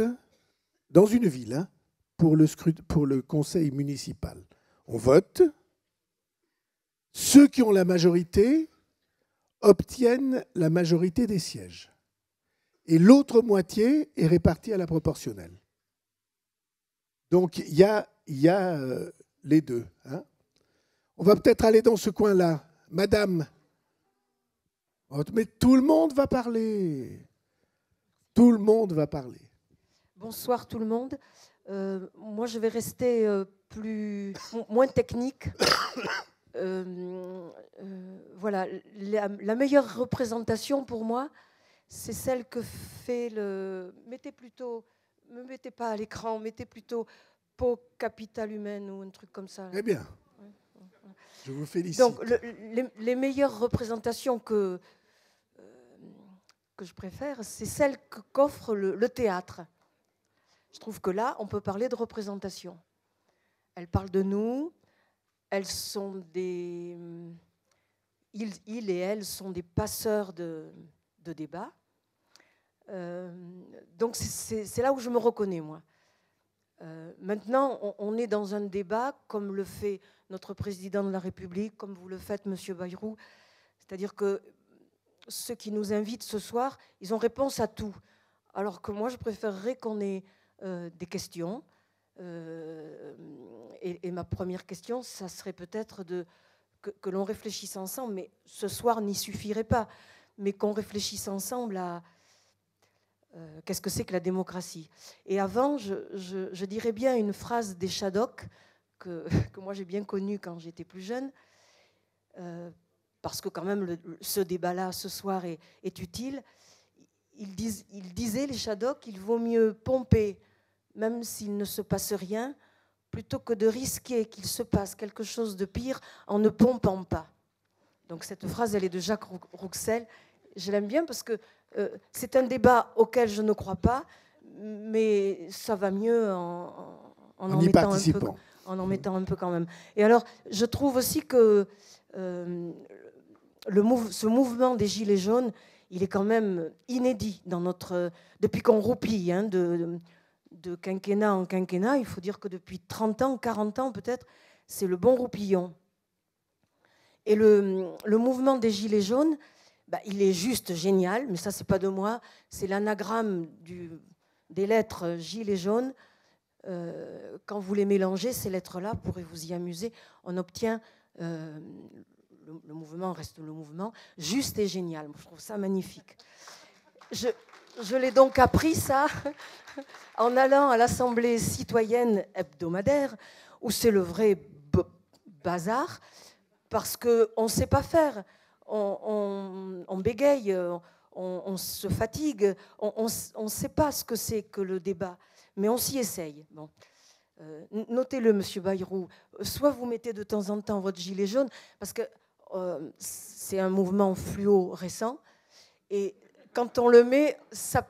[SPEAKER 1] dans une ville hein, pour le conseil municipal. On vote. Ceux qui ont la majorité obtiennent la majorité des sièges. Et l'autre moitié est répartie à la proportionnelle. Donc, il y a les deux. Hein. On va peut-être aller dans ce coin-là. Madame. Mais tout le monde va parler. Tout le monde va parler.
[SPEAKER 13] Bonsoir tout le monde. Moi, je vais rester moins technique. Voilà, la meilleure représentation pour moi, c'est celle que fait le... Ne me mettez pas à l'écran, mettez plutôt Pau capitale humaine ou un truc comme ça.
[SPEAKER 1] Eh bien, je vous félicite.
[SPEAKER 13] Donc, les meilleures représentations que je préfère, c'est celle qu'offre le théâtre. Je trouve que là, on peut parler de représentation. elles parlent de nous, elles sont des... Ils et elles sont des passeurs de débats. Donc c'est là où je me reconnais, moi. Maintenant, on est dans un débat, comme le fait notre président de la République, comme vous le faites, Monsieur Bayrou. C'est-à-dire que ceux qui nous invitent ce soir, ils ont réponse à tout. Alors que moi, je préférerais qu'on ait des questions. Et ma première question, ça serait peut-être que l'on réfléchisse ensemble, mais ce soir n'y suffirait pas, mais qu'on réfléchisse ensemble à qu'est-ce que c'est que la démocratie. Et avant, je dirais bien une phrase des Shadocks que moi j'ai bien connue quand j'étais plus jeune, parce que quand même ce débat-là ce soir est utile. Ils disaient, les Shadocks, qu'il vaut mieux pomper, même s'il ne se passe rien, plutôt que de risquer qu'il se passe quelque chose de pire en ne pompant pas. Donc cette phrase, elle est de Jacques Rouxel. Je l'aime bien parce que c'est un débat auquel je ne crois pas, mais ça va mieux en mettant un peu quand même. Et alors, je trouve aussi que ce mouvement des Gilets jaunes, il est quand même inédit dans depuis qu'on roupille de quinquennat en quinquennat. Il faut dire que depuis 30 ans, 40 ans peut-être, c'est le bon roupillon. Et le mouvement des Gilets jaunes, il est juste génial, mais ça, c'est pas de moi. C'est l'anagramme des lettres Gilets jaunes. Quand vous les mélangez, ces lettres-là, pourrez vous y amuser, on obtient... le mouvement reste le mouvement, juste et génial. Je trouve ça magnifique. Je l'ai donc appris, ça, en allant à l'Assemblée citoyenne hebdomadaire, où c'est le vrai bazar, parce qu'on ne sait pas faire. On bégaye, on se fatigue, on ne sait pas ce que c'est que le débat, mais on s'y essaye. Bon. Notez-le, Monsieur Bayrou, soit vous mettez de temps en temps votre gilet jaune, parce que c'est un mouvement fluo récent, et quand on le met, ça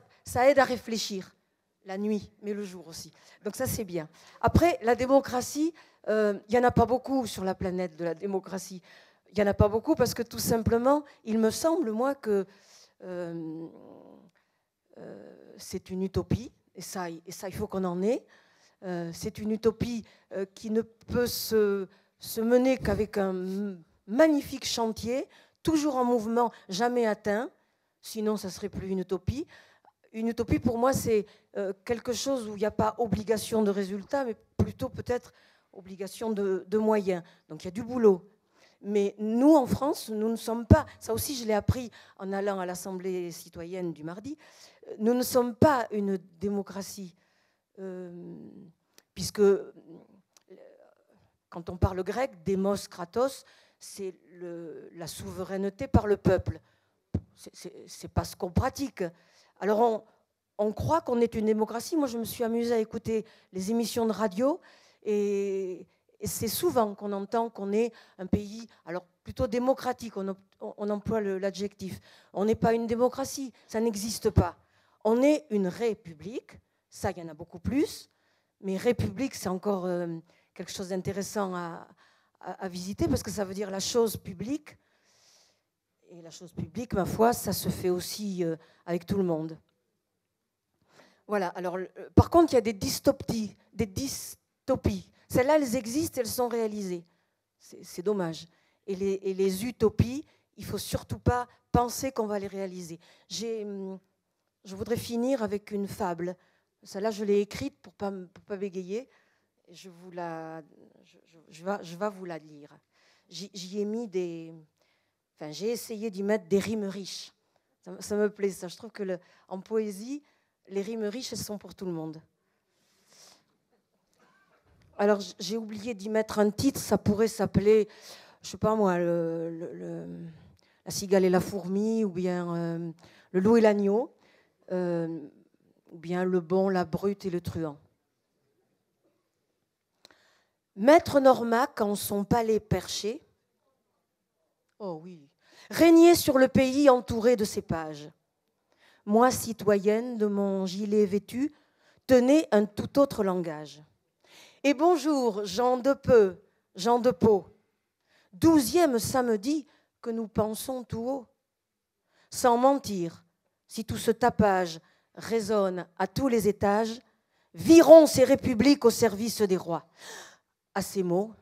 [SPEAKER 13] aide à réfléchir, la nuit, mais le jour aussi. Donc ça, c'est bien. Après, la démocratie, il n'y en a pas beaucoup sur la planète de la démocratie. Il n'y en a pas beaucoup parce que tout simplement, il me semble, moi, que c'est une utopie, et ça, il faut qu'on en ait. C'est une utopie qui ne peut se mener qu'avec un magnifique chantier, toujours en mouvement, jamais atteint, sinon ça ne serait plus une utopie. Une utopie, pour moi, c'est quelque chose où il n'y a pas obligation de résultat, mais plutôt peut-être obligation de moyens. Donc il y a du boulot. Mais nous, en France, nous ne sommes pas, ça aussi je l'ai appris en allant à l'Assemblée citoyenne du mardi, nous ne sommes pas une démocratie, puisque quand on parle grec, démos, kratos, c'est la souveraineté par le peuple. C'est pas ce qu'on pratique. Alors on croit qu'on est une démocratie. Moi, je me suis amusée à écouter les émissions de radio et c'est souvent qu'on entend qu'on est un pays, alors plutôt démocratique, on emploie l'adjectif. On n'est pas une démocratie, ça n'existe pas. On est une république, ça, il y en a beaucoup plus, mais république, c'est encore quelque chose d'intéressant à visiter parce que ça veut dire la chose publique. Et la chose publique, ma foi, ça se fait aussi avec tout le monde. Voilà, alors par contre, il y a des dystopies. Celles-là, elles existent, elles sont réalisées. C'est dommage. Et les utopies, il ne faut surtout pas penser qu'on va les réaliser. Je voudrais finir avec une fable. Celle-là, je l'ai écrite pour pas bégayer. Je vais vous la lire. J'y ai mis j'ai essayé d'y mettre des rimes riches. Ça me plaît, ça. Je trouve que en poésie, les rimes riches, elles sont pour tout le monde. Alors, j'ai oublié d'y mettre un titre, ça pourrait s'appeler, je ne sais pas moi, la cigale et la fourmi, ou bien le loup et l'agneau, ou bien le bon, la brute et le truand. Maître Normaque en son palais perché, oh oui, régnait sur le pays entouré de ses pages. Moi, citoyenne de mon gilet vêtu, tenais un tout autre langage. Et bonjour, Jean de Peu, Jean de Pau. 12e samedi que nous pensons tout haut. Sans mentir, si tout ce tapage résonne à tous les étages, virons ces républiques au service des rois. À ces mots,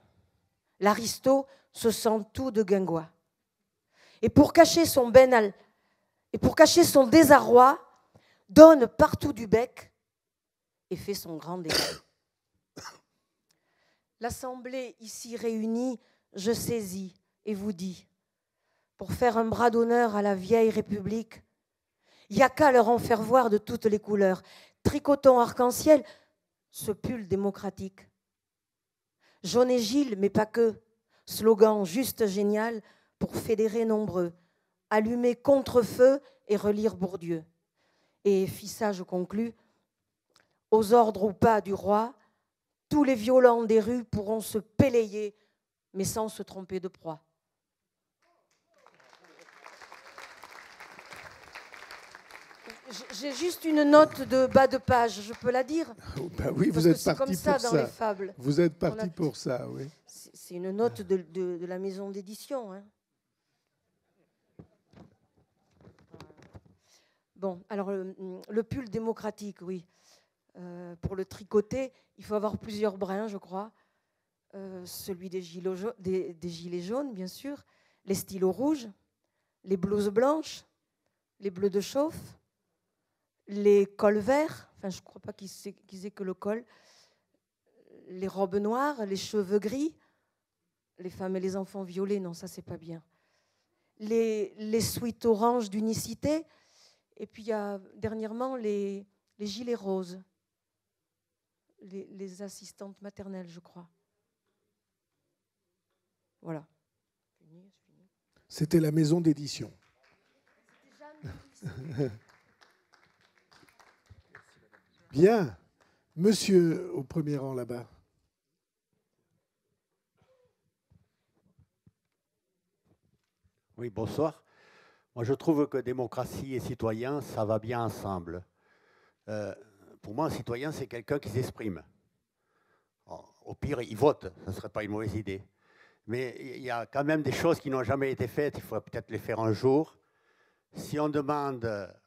[SPEAKER 13] l'aristo se sent tout de guingois. Et pour cacher son désarroi, donne partout du bec et fait son grand débat. L'Assemblée ici réunie, je saisis et vous dis, pour faire un bras d'honneur à la vieille République, il n'y a qu'à leur en faire voir de toutes les couleurs. Tricoton arc-en-ciel, ce pull démocratique. Jaune et Gilles, mais pas que. Slogan juste génial pour fédérer nombreux. Allumer contre-feu et relire Bourdieu. Et fissage conclu, aux ordres ou pas du roi, tous les violents des rues pourront se pélayer, mais sans se tromper de proie. J'ai juste une note de bas de page, je peux la dire?
[SPEAKER 1] Ben oui, vous êtes parti pour ça.
[SPEAKER 13] Dans les fables.
[SPEAKER 1] Vous êtes parti pour ça, oui.
[SPEAKER 13] C'est une note de la maison d'édition. Hein. Bon, alors le pull démocratique, oui. Pour le tricoter, il faut avoir plusieurs brins, je crois. Celui des gilets jaunes, bien sûr, les stylos rouges, les blouses blanches, les bleus de chauffe, les cols verts, enfin je ne crois pas qu'ils aient que le col, les robes noires, les cheveux gris, les femmes et les enfants violets, non, ça c'est pas bien. Les suites oranges d'unicité, et puis il y a dernièrement les gilets roses, les assistantes maternelles, je crois. Voilà.
[SPEAKER 1] C'était la maison d'édition. Bien. Monsieur au premier rang là-bas.
[SPEAKER 14] Oui, bonsoir. Moi, je trouve que démocratie et citoyen, ça va bien ensemble. Pour moi, un citoyen, c'est quelqu'un qui s'exprime. Au pire, il vote, ce ne serait pas une mauvaise idée. Mais il y a quand même des choses qui n'ont jamais été faites, il faudrait peut-être les faire un jour. Si on demande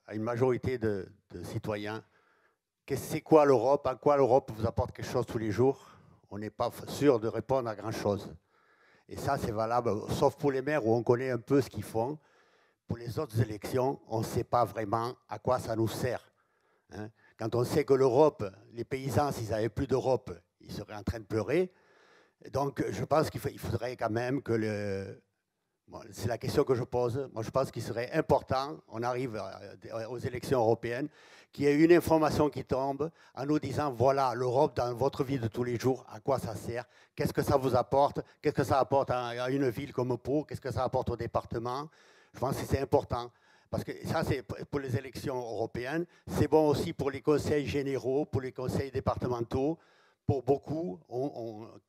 [SPEAKER 14] à une majorité de citoyens, c'est quoi l'Europe, en quoi l'Europe vous apporte quelque chose tous les jours, on n'est pas sûr de répondre à grand-chose. Et ça, c'est valable, sauf pour les maires où on connaît un peu ce qu'ils font. Pour les autres élections, on ne sait pas vraiment à quoi ça nous sert. Hein. Quand on sait que l'Europe, les paysans, s'ils n'avaient plus d'Europe, ils seraient en train de pleurer. Donc, je pense qu'il faudrait quand même que bon, c'est la question que je pose. Moi, je pense qu'il serait important, on arrive aux élections européennes, qu'il y ait une information qui tombe en nous disant, voilà, l'Europe dans votre vie de tous les jours, à quoi ça sert, qu'est-ce que ça vous apporte, qu'est-ce que ça apporte à une ville comme Pau, qu'est-ce que ça apporte au département. Je pense que c'est important. Parce que ça, c'est pour les élections européennes. C'est bon aussi pour les conseils généraux, pour les conseils départementaux. Pour beaucoup,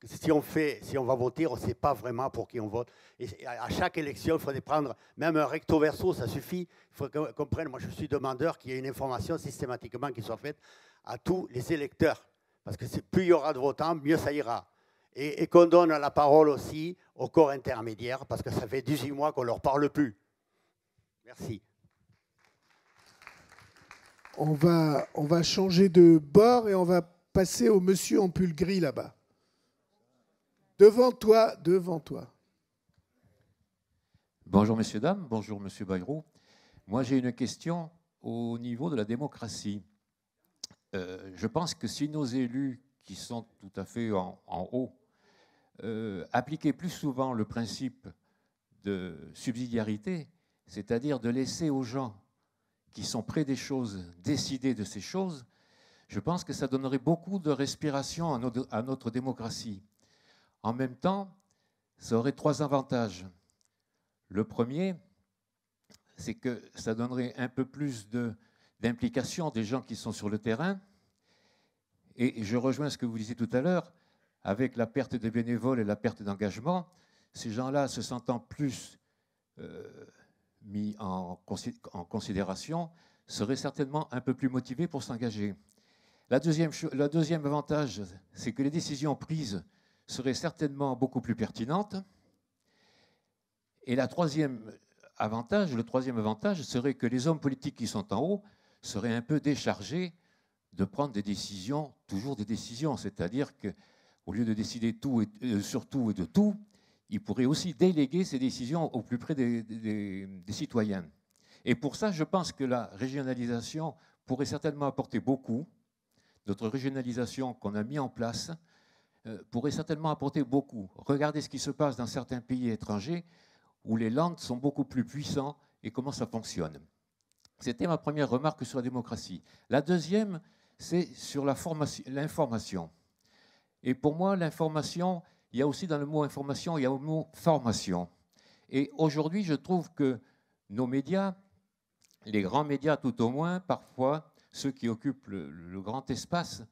[SPEAKER 14] si on va voter, on ne sait pas vraiment pour qui on vote. Et à chaque élection, il faudrait prendre même un recto verso, ça suffit. Il faut qu'on comprenne, moi je suis demandeur qu'il y ait une information systématiquement qui soit faite à tous les électeurs. Parce que plus il y aura de votants, mieux ça ira. Et qu'on donne la parole aussi au corps intermédiaire, parce que ça fait 18 mois qu'on ne leur parle plus. Merci.
[SPEAKER 1] On va changer de bord et on va passer au monsieur en pull gris là-bas. Devant toi, devant toi.
[SPEAKER 15] Bonjour messieurs, dames, bonjour monsieur Bayrou. Moi j'ai une question au niveau de la démocratie. Je pense que si nos élus, qui sont tout à fait en haut, appliquaient plus souvent le principe de subsidiarité, c'est-à-dire de laisser aux gens qui sont près des choses décider de ces choses, je pense que ça donnerait beaucoup de respiration à notre démocratie. En même temps, ça aurait 3 avantages. Le premier, c'est que ça donnerait un peu plus d'implication des gens qui sont sur le terrain. Et je rejoins ce que vous disiez tout à l'heure, avec la perte de bénévoles et la perte d'engagement, ces gens-là, se sentant plus mis en considération, seraient certainement un peu plus motivés pour s'engager. Le deuxième avantage, c'est que les décisions prises seraient certainement beaucoup plus pertinentes. Et le troisième avantage serait que les hommes politiques qui sont en haut seraient un peu déchargés de prendre des décisions, toujours des décisions. C'est-à-dire qu'au lieu de décider tout sur tout et de tout, ils pourraient aussi déléguer ces décisions au plus près des citoyens. Et pour ça, je pense que la régionalisation pourrait certainement apporter beaucoup. Notre régionalisation qu'on a mis en place pourrait certainement apporter beaucoup. Regardez ce qui se passe dans certains pays étrangers où les lands sont beaucoup plus puissants et comment ça fonctionne. C'était ma première remarque sur la démocratie. La deuxième, c'est sur l'information. Et pour moi, l'information, il y a aussi dans le mot information, il y a le mot formation. Et aujourd'hui, je trouve que nos médias, les grands médias tout au moins, parfois, ceux qui occupent le grand espace,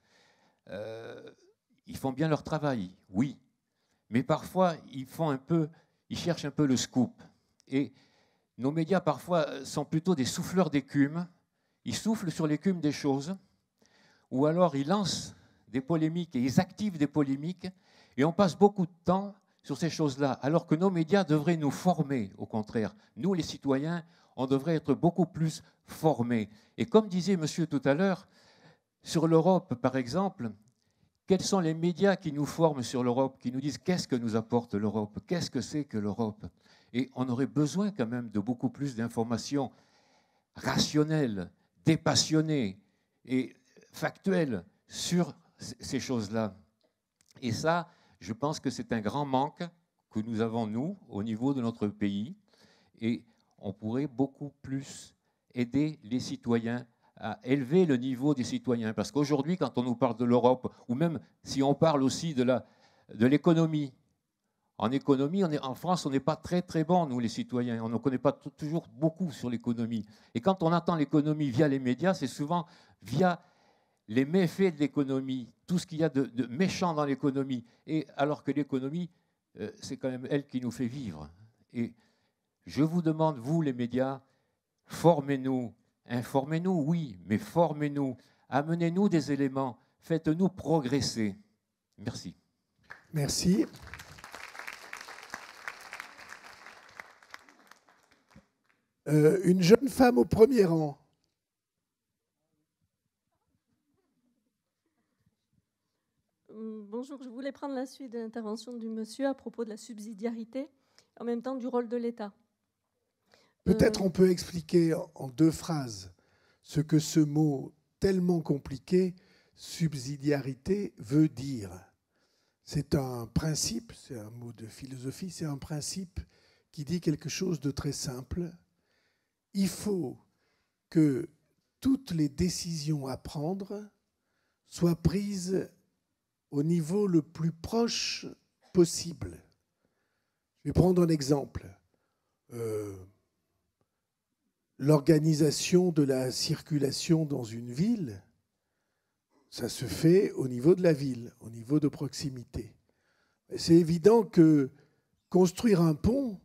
[SPEAKER 15] ils font bien leur travail, oui. Mais parfois, ils cherchent un peu le scoop. Et nos médias, parfois, sont plutôt des souffleurs d'écume. Ils soufflent sur l'écume des choses, ou alors ils lancent des polémiques et ils activent des polémiques, et on passe beaucoup de temps sur ces choses-là, alors que nos médias devraient nous former, au contraire. Nous, les citoyens, on devrait être beaucoup plus formés. Et comme disait monsieur tout à l'heure, sur l'Europe, par exemple, quels sont les médias qui nous forment sur l'Europe, qui nous disent qu'est-ce que nous apporte l'Europe, qu'est-ce que c'est que l'Europe? Et on aurait besoin quand même de beaucoup plus d'informations rationnelles, dépassionnées et factuelles sur ces choses-là. Et ça, je pense que c'est un grand manque que nous avons, nous, au niveau de notre pays. Et on pourrait beaucoup plus aider les citoyens à élever le niveau des citoyens. Parce qu'aujourd'hui, quand on nous parle de l'Europe, ou même si on parle aussi de l'économie, en économie, en France, on n'est pas très très bon, nous les citoyens. On ne connaît pas toujours beaucoup sur l'économie. Et quand on entend l'économie via les médias, c'est souvent via les méfaits de l'économie, tout ce qu'il y a de méchant dans l'économie. Et alors que l'économie, c'est quand même elle qui nous fait vivre. Et je vous demande, vous les médias, formez-nous, informez-nous, oui, mais formez-nous, amenez-nous des éléments, faites-nous progresser. Merci.
[SPEAKER 1] Merci. Une jeune femme au premier rang.
[SPEAKER 16] Bonjour, je voulais prendre la suite de l'intervention du monsieur à propos de la subsidiarité, en même temps du rôle de l'État.
[SPEAKER 1] Peut-être on peut expliquer en 2 phrases ce que ce mot tellement compliqué, subsidiarité, veut dire. C'est un principe, c'est un mot de philosophie, c'est un principe qui dit quelque chose de très simple. Il faut que toutes les décisions à prendre soient prises au niveau le plus proche possible. Je vais prendre un exemple. L'organisation de la circulation dans une ville, ça se fait au niveau de la ville, au niveau de proximité. C'est évident que construire un pont,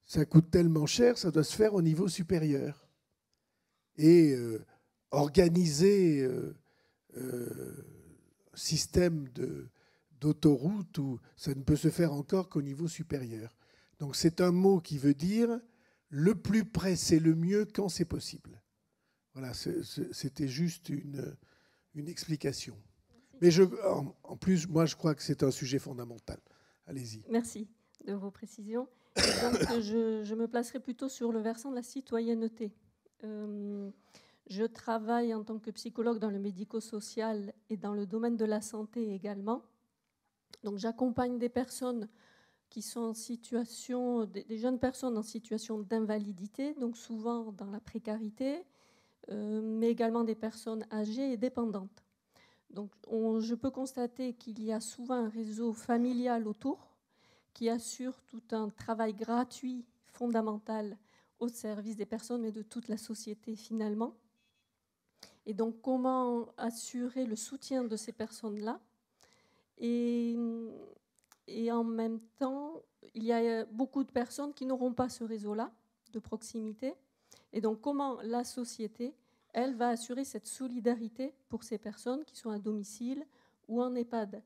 [SPEAKER 1] ça coûte tellement cher, ça doit se faire au niveau supérieur. Et organiser système d'autoroute, ça ne peut se faire encore qu'au niveau supérieur. Donc c'est un mot qui veut dire le plus près, c'est le mieux quand c'est possible. Voilà, c'était juste une explication. Mais en plus, moi, je crois que c'est un sujet fondamental. Allez-y.
[SPEAKER 16] Merci de vos précisions. Et donc, je me placerai plutôt sur le versant de la citoyenneté. Je travaille en tant que psychologue dans le médico-social et dans le domaine de la santé également. Donc, j'accompagne des personnes qui sont en situation, des jeunes personnes en situation d'invalidité, donc souvent dans la précarité, mais également des personnes âgées et dépendantes. Donc, je peux constater qu'il y a souvent un réseau familial autour qui assure tout un travail gratuit, fondamental, au service des personnes, mais de toute la société finalement. Et donc, comment assurer le soutien de ces personnes-là ? Et en même temps, il y a beaucoup de personnes qui n'auront pas ce réseau-là de proximité. Et donc, comment la société elle, va assurer cette solidarité pour ces personnes qui sont à domicile ou en EHPAD,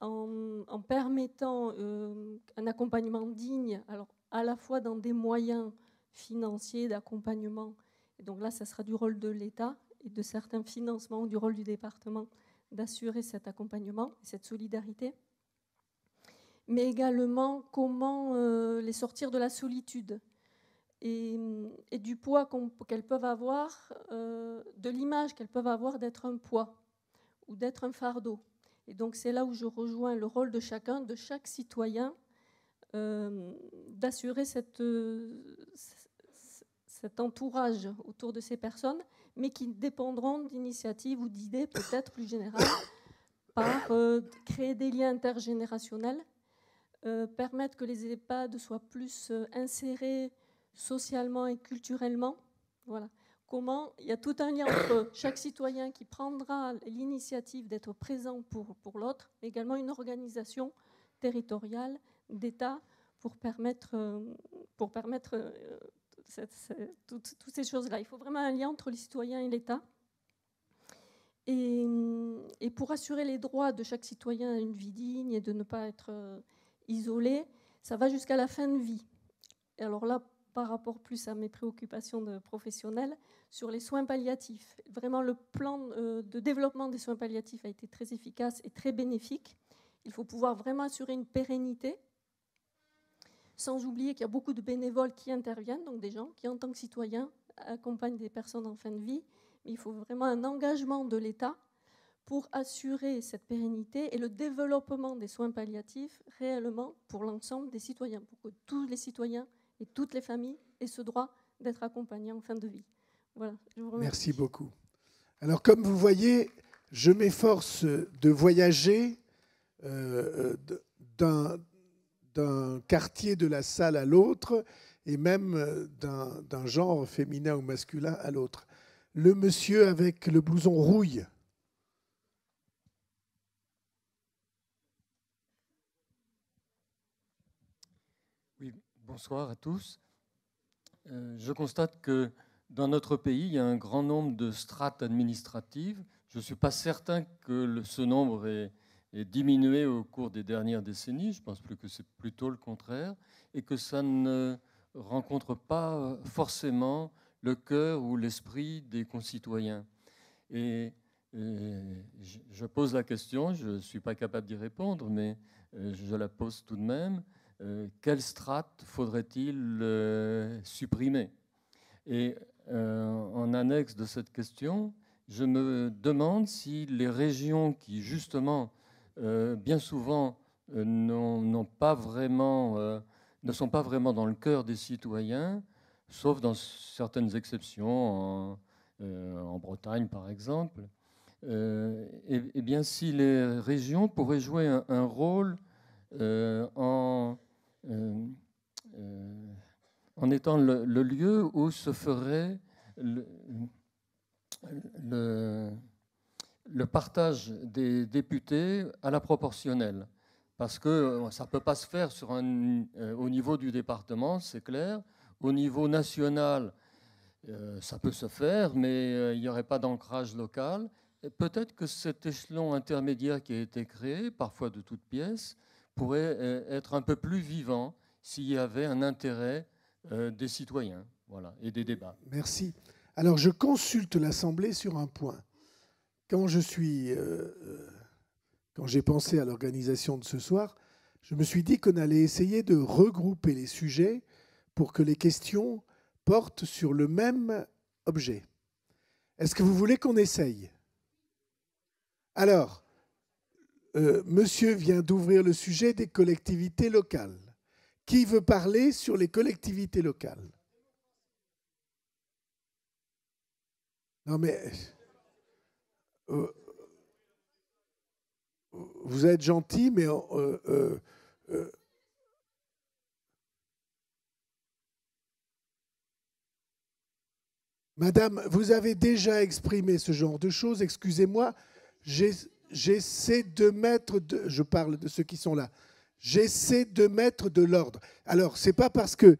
[SPEAKER 16] en permettant un accompagnement digne, alors à la fois dans des moyens financiers d'accompagnement, et donc là, ça sera du rôle de l'État et de certains financements, du rôle du département, d'assurer cet accompagnement, cette solidarité, mais également comment les sortir de la solitude et du poids qu'elles peuvent avoir, de l'image qu'elles peuvent avoir d'être un poids ou d'être un fardeau. Et donc c'est là où je rejoins le rôle de chacun, de chaque citoyen, d'assurer cet entourage autour de ces personnes, mais qui dépendront d'initiatives ou d'idées peut-être plus générales, par créer des liens intergénérationnels, permettre que les EHPAD soient plus insérés socialement et culturellement. Voilà. Comment il y a tout un lien entre chaque citoyen qui prendra l'initiative d'être présent pour l'autre, mais également une organisation territoriale d'État pour permettre toutes ces choses-là. Il faut vraiment un lien entre les citoyens et l'État. Et pour assurer les droits de chaque citoyen à une vie digne et de ne pas être isolé, ça va jusqu'à la fin de vie. Et alors là, par rapport plus à mes préoccupations de professionnels, sur les soins palliatifs. Vraiment, le plan de développement des soins palliatifs a été très efficace et très bénéfique. Il faut pouvoir vraiment assurer une pérennité, sans oublier qu'il y a beaucoup de bénévoles qui interviennent, donc des gens qui, en tant que citoyens, accompagnent des personnes en fin de vie. Mais il faut vraiment un engagement de l'État pour assurer cette pérennité et le développement des soins palliatifs réellement pour l'ensemble des citoyens, pour que tous les citoyens et toutes les familles aient ce droit d'être accompagnés en fin de vie. Voilà, je vous remercie.
[SPEAKER 1] Merci beaucoup. Alors, comme vous voyez, je m'efforce de voyager d'un quartier de la salle à l'autre et même d'un genre féminin ou masculin à l'autre. Le monsieur avec le blouson rouille.
[SPEAKER 17] Oui, bonsoir à tous. Je constate que dans notre pays, il y a un grand nombre de strates administratives. Je ne suis pas certain que ce nombre ait diminué au cours des dernières décennies. Je pense que c'est plutôt le contraire et que ça ne rencontre pas forcément le cœur ou l'esprit des concitoyens. Et je pose la question, je ne suis pas capable d'y répondre, mais je la pose tout de même. Quelle strate faudrait-il supprimer? Et en annexe de cette question, je me demande si les régions qui, justement, bien souvent, ne sont pas vraiment dans le cœur des citoyens, sauf dans certaines exceptions, en Bretagne par exemple, et bien si les régions pourraient jouer un rôle en étant le lieu où se ferait le partage des députés à la proportionnelle. Parce que ça ne peut pas se faire au niveau du département, c'est clair. Au niveau national, ça peut se faire, mais il n'y aurait pas d'ancrage local. Peut-être que cet échelon intermédiaire qui a été créé, parfois de toutes pièces, pourrait être un peu plus vivant s'il y avait un intérêt des citoyens, voilà, et des débats.
[SPEAKER 1] Merci. Alors, je consulte l'Assemblée sur un point. Quand j'ai pensé à l'organisation de ce soir, je me suis dit qu'on allait essayer de regrouper les sujets pour que les questions portent sur le même objet. Est-ce que vous voulez qu'on essaye? Alors, monsieur vient d'ouvrir le sujet des collectivités locales. Qui veut parler sur les collectivités locales? Non mais... vous êtes gentil, mais... Madame, vous avez déjà exprimé ce genre de choses. Excusez-moi, j'essaie de mettre... je parle de ceux qui sont là. J'essaie de mettre de l'ordre. Alors, ce n'est pas parce que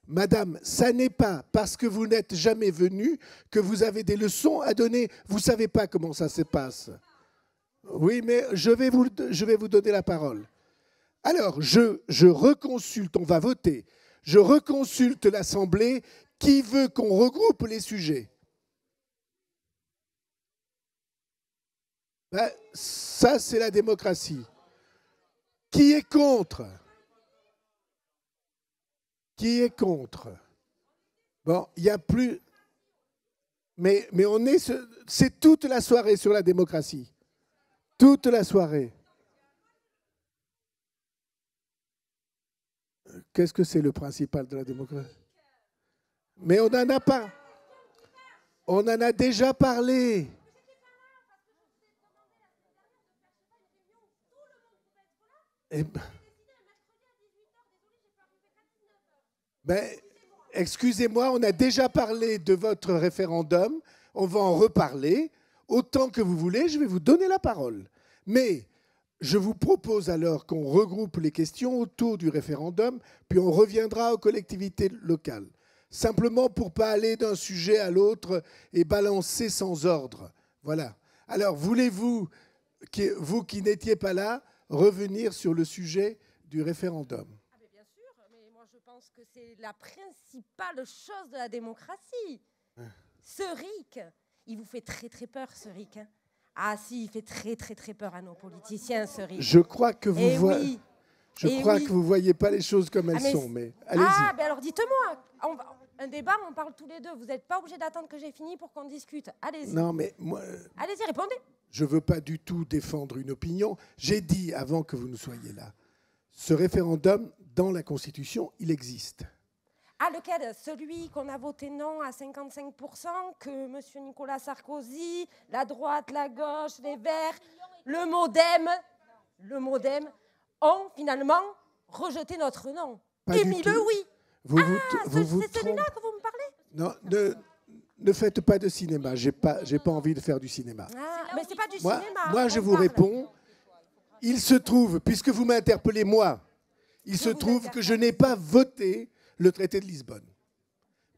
[SPEAKER 1] Madame, ça n'est pas parce que vous n'êtes jamais venu que vous avez des leçons à donner. Vous ne savez pas comment ça se passe. Oui, mais je vais vous donner la parole. Alors, je reconsulte, on va voter. Je reconsulte l'Assemblée qui veut qu'on regroupe les sujets. Ben, ça, c'est la démocratie. Qui est contre? Qui est contre? Bon, il n'y a plus... Mais on est... C'est toute la soirée sur la démocratie. Toute la soirée. Qu'est-ce que c'est le principal de la démocratie? Mais on n'en a pas. On en a déjà parlé. Excusez-moi, on a déjà parlé de votre référendum. On va en reparler. Autant que vous voulez, je vais vous donner la parole. Mais je vous propose alors qu'on regroupe les questions autour du référendum, puis on reviendra aux collectivités locales. Simplement pour ne pas aller d'un sujet à l'autre et balancer sans ordre. Voilà. Alors, voulez-vous, vous qui n'étiez pas là, revenir sur le sujet du référendum?
[SPEAKER 18] Bien sûr, mais moi je pense que c'est la principale chose de la démocratie. Ce RIC, il vous fait très très peur, ce RIC. Hein. Ah si, il fait très très très peur à nos politiciens, ce RIC.
[SPEAKER 1] Je crois que vous voyez... Je crois que vous ne voyez pas les choses comme elles sont, mais allez-y.
[SPEAKER 18] Ah, ben alors dites-moi, un débat, on parle tous les deux. Vous n'êtes pas obligé d'attendre que j'ai fini pour qu'on discute. Allez-y.
[SPEAKER 1] Non, mais moi...
[SPEAKER 18] Allez-y, répondez.
[SPEAKER 1] Je ne veux pas du tout défendre une opinion. J'ai dit, avant que vous ne soyez là, ce référendum, dans la Constitution, il existe.
[SPEAKER 18] Ah, lequel? Celui qu'on a voté non à 55%, que M. Nicolas Sarkozy, la droite, la gauche, les Verts, le MoDem ont finalement rejeté notre non. Et mis le oui. C'est celui-là que vous me parlez?
[SPEAKER 1] Non, ne faites pas de cinéma. J'ai pas envie de faire du cinéma.
[SPEAKER 18] Ah, mais c'est pas du cinéma.
[SPEAKER 1] Moi, je vous réponds. Il se trouve, puisque vous m'interpellez moi, il se trouve que je n'ai pas voté le traité de Lisbonne.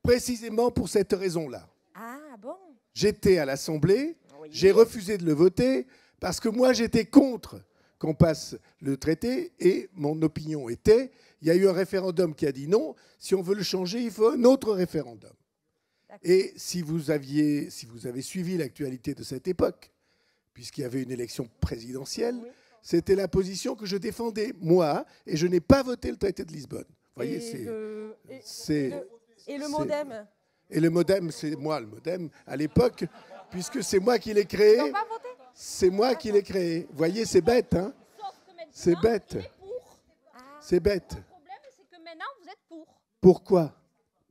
[SPEAKER 1] Précisément pour cette raison-là.
[SPEAKER 18] Ah bon?
[SPEAKER 1] J'étais à l'Assemblée, j'ai refusé de le voter parce que moi, j'étais contre qu'on passe le traité et mon opinion était, il y a eu un référendum qui a dit non, si on veut le changer, il faut un autre référendum. Et si vous avez suivi l'actualité de cette époque, puisqu'il y avait une élection présidentielle, c'était la position que je défendais, moi, et je n'ai pas voté le traité de Lisbonne. Vous voyez,
[SPEAKER 18] et le MoDem?
[SPEAKER 1] Et le MoDem, c'est moi, le MoDem, à l'époque, puisque c'est moi qui l'ai créé. C'est moi qui l'ai créé. Vous voyez, c'est bête, hein? C'est bête. C'est bête.
[SPEAKER 18] Le problème, c'est que maintenant, vous êtes pour.
[SPEAKER 1] Pourquoi?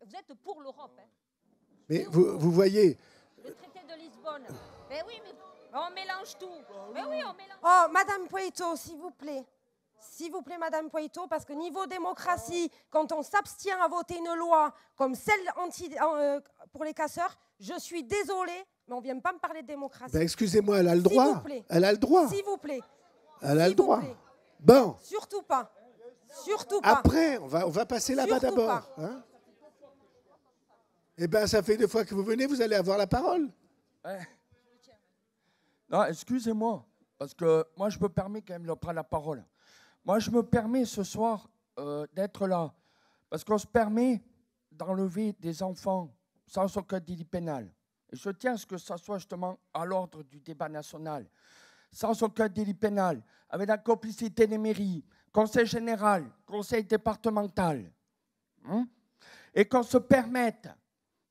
[SPEAKER 18] Vous êtes pour l'Europe. Hein.
[SPEAKER 1] Mais vous voyez...
[SPEAKER 18] Le traité de Lisbonne. Mais oui, mais on mélange tout. Mais oui, on mélange. Oh, Madame Poitou, s'il vous plaît. S'il vous plaît, Madame Poitou, parce que niveau démocratie, quand on s'abstient à voter une loi comme celle pour les casseurs, je suis désolée, mais on ne vient pas me parler de démocratie.
[SPEAKER 1] Ben excusez-moi, elle a le droit.
[SPEAKER 18] S'il vous plaît.
[SPEAKER 1] Elle a le droit.
[SPEAKER 18] S'il vous plaît.
[SPEAKER 1] Elle a le droit. Bon.
[SPEAKER 18] Surtout pas. Surtout pas.
[SPEAKER 1] Après, on va passer là-bas d'abord. Hein? Eh bien, ça fait 2 fois que vous venez, vous allez avoir la parole.
[SPEAKER 19] Non, excusez-moi, parce que moi, je me permets quand même de prendre la parole. Moi, je me permets ce soir d'être là, parce qu'on se permet d'enlever des enfants sans aucun délit pénal. Et je tiens à ce que ça soit justement à l'ordre du débat national, sans aucun délit pénal, avec la complicité des mairies, conseil général, conseil départemental, et qu'on se permette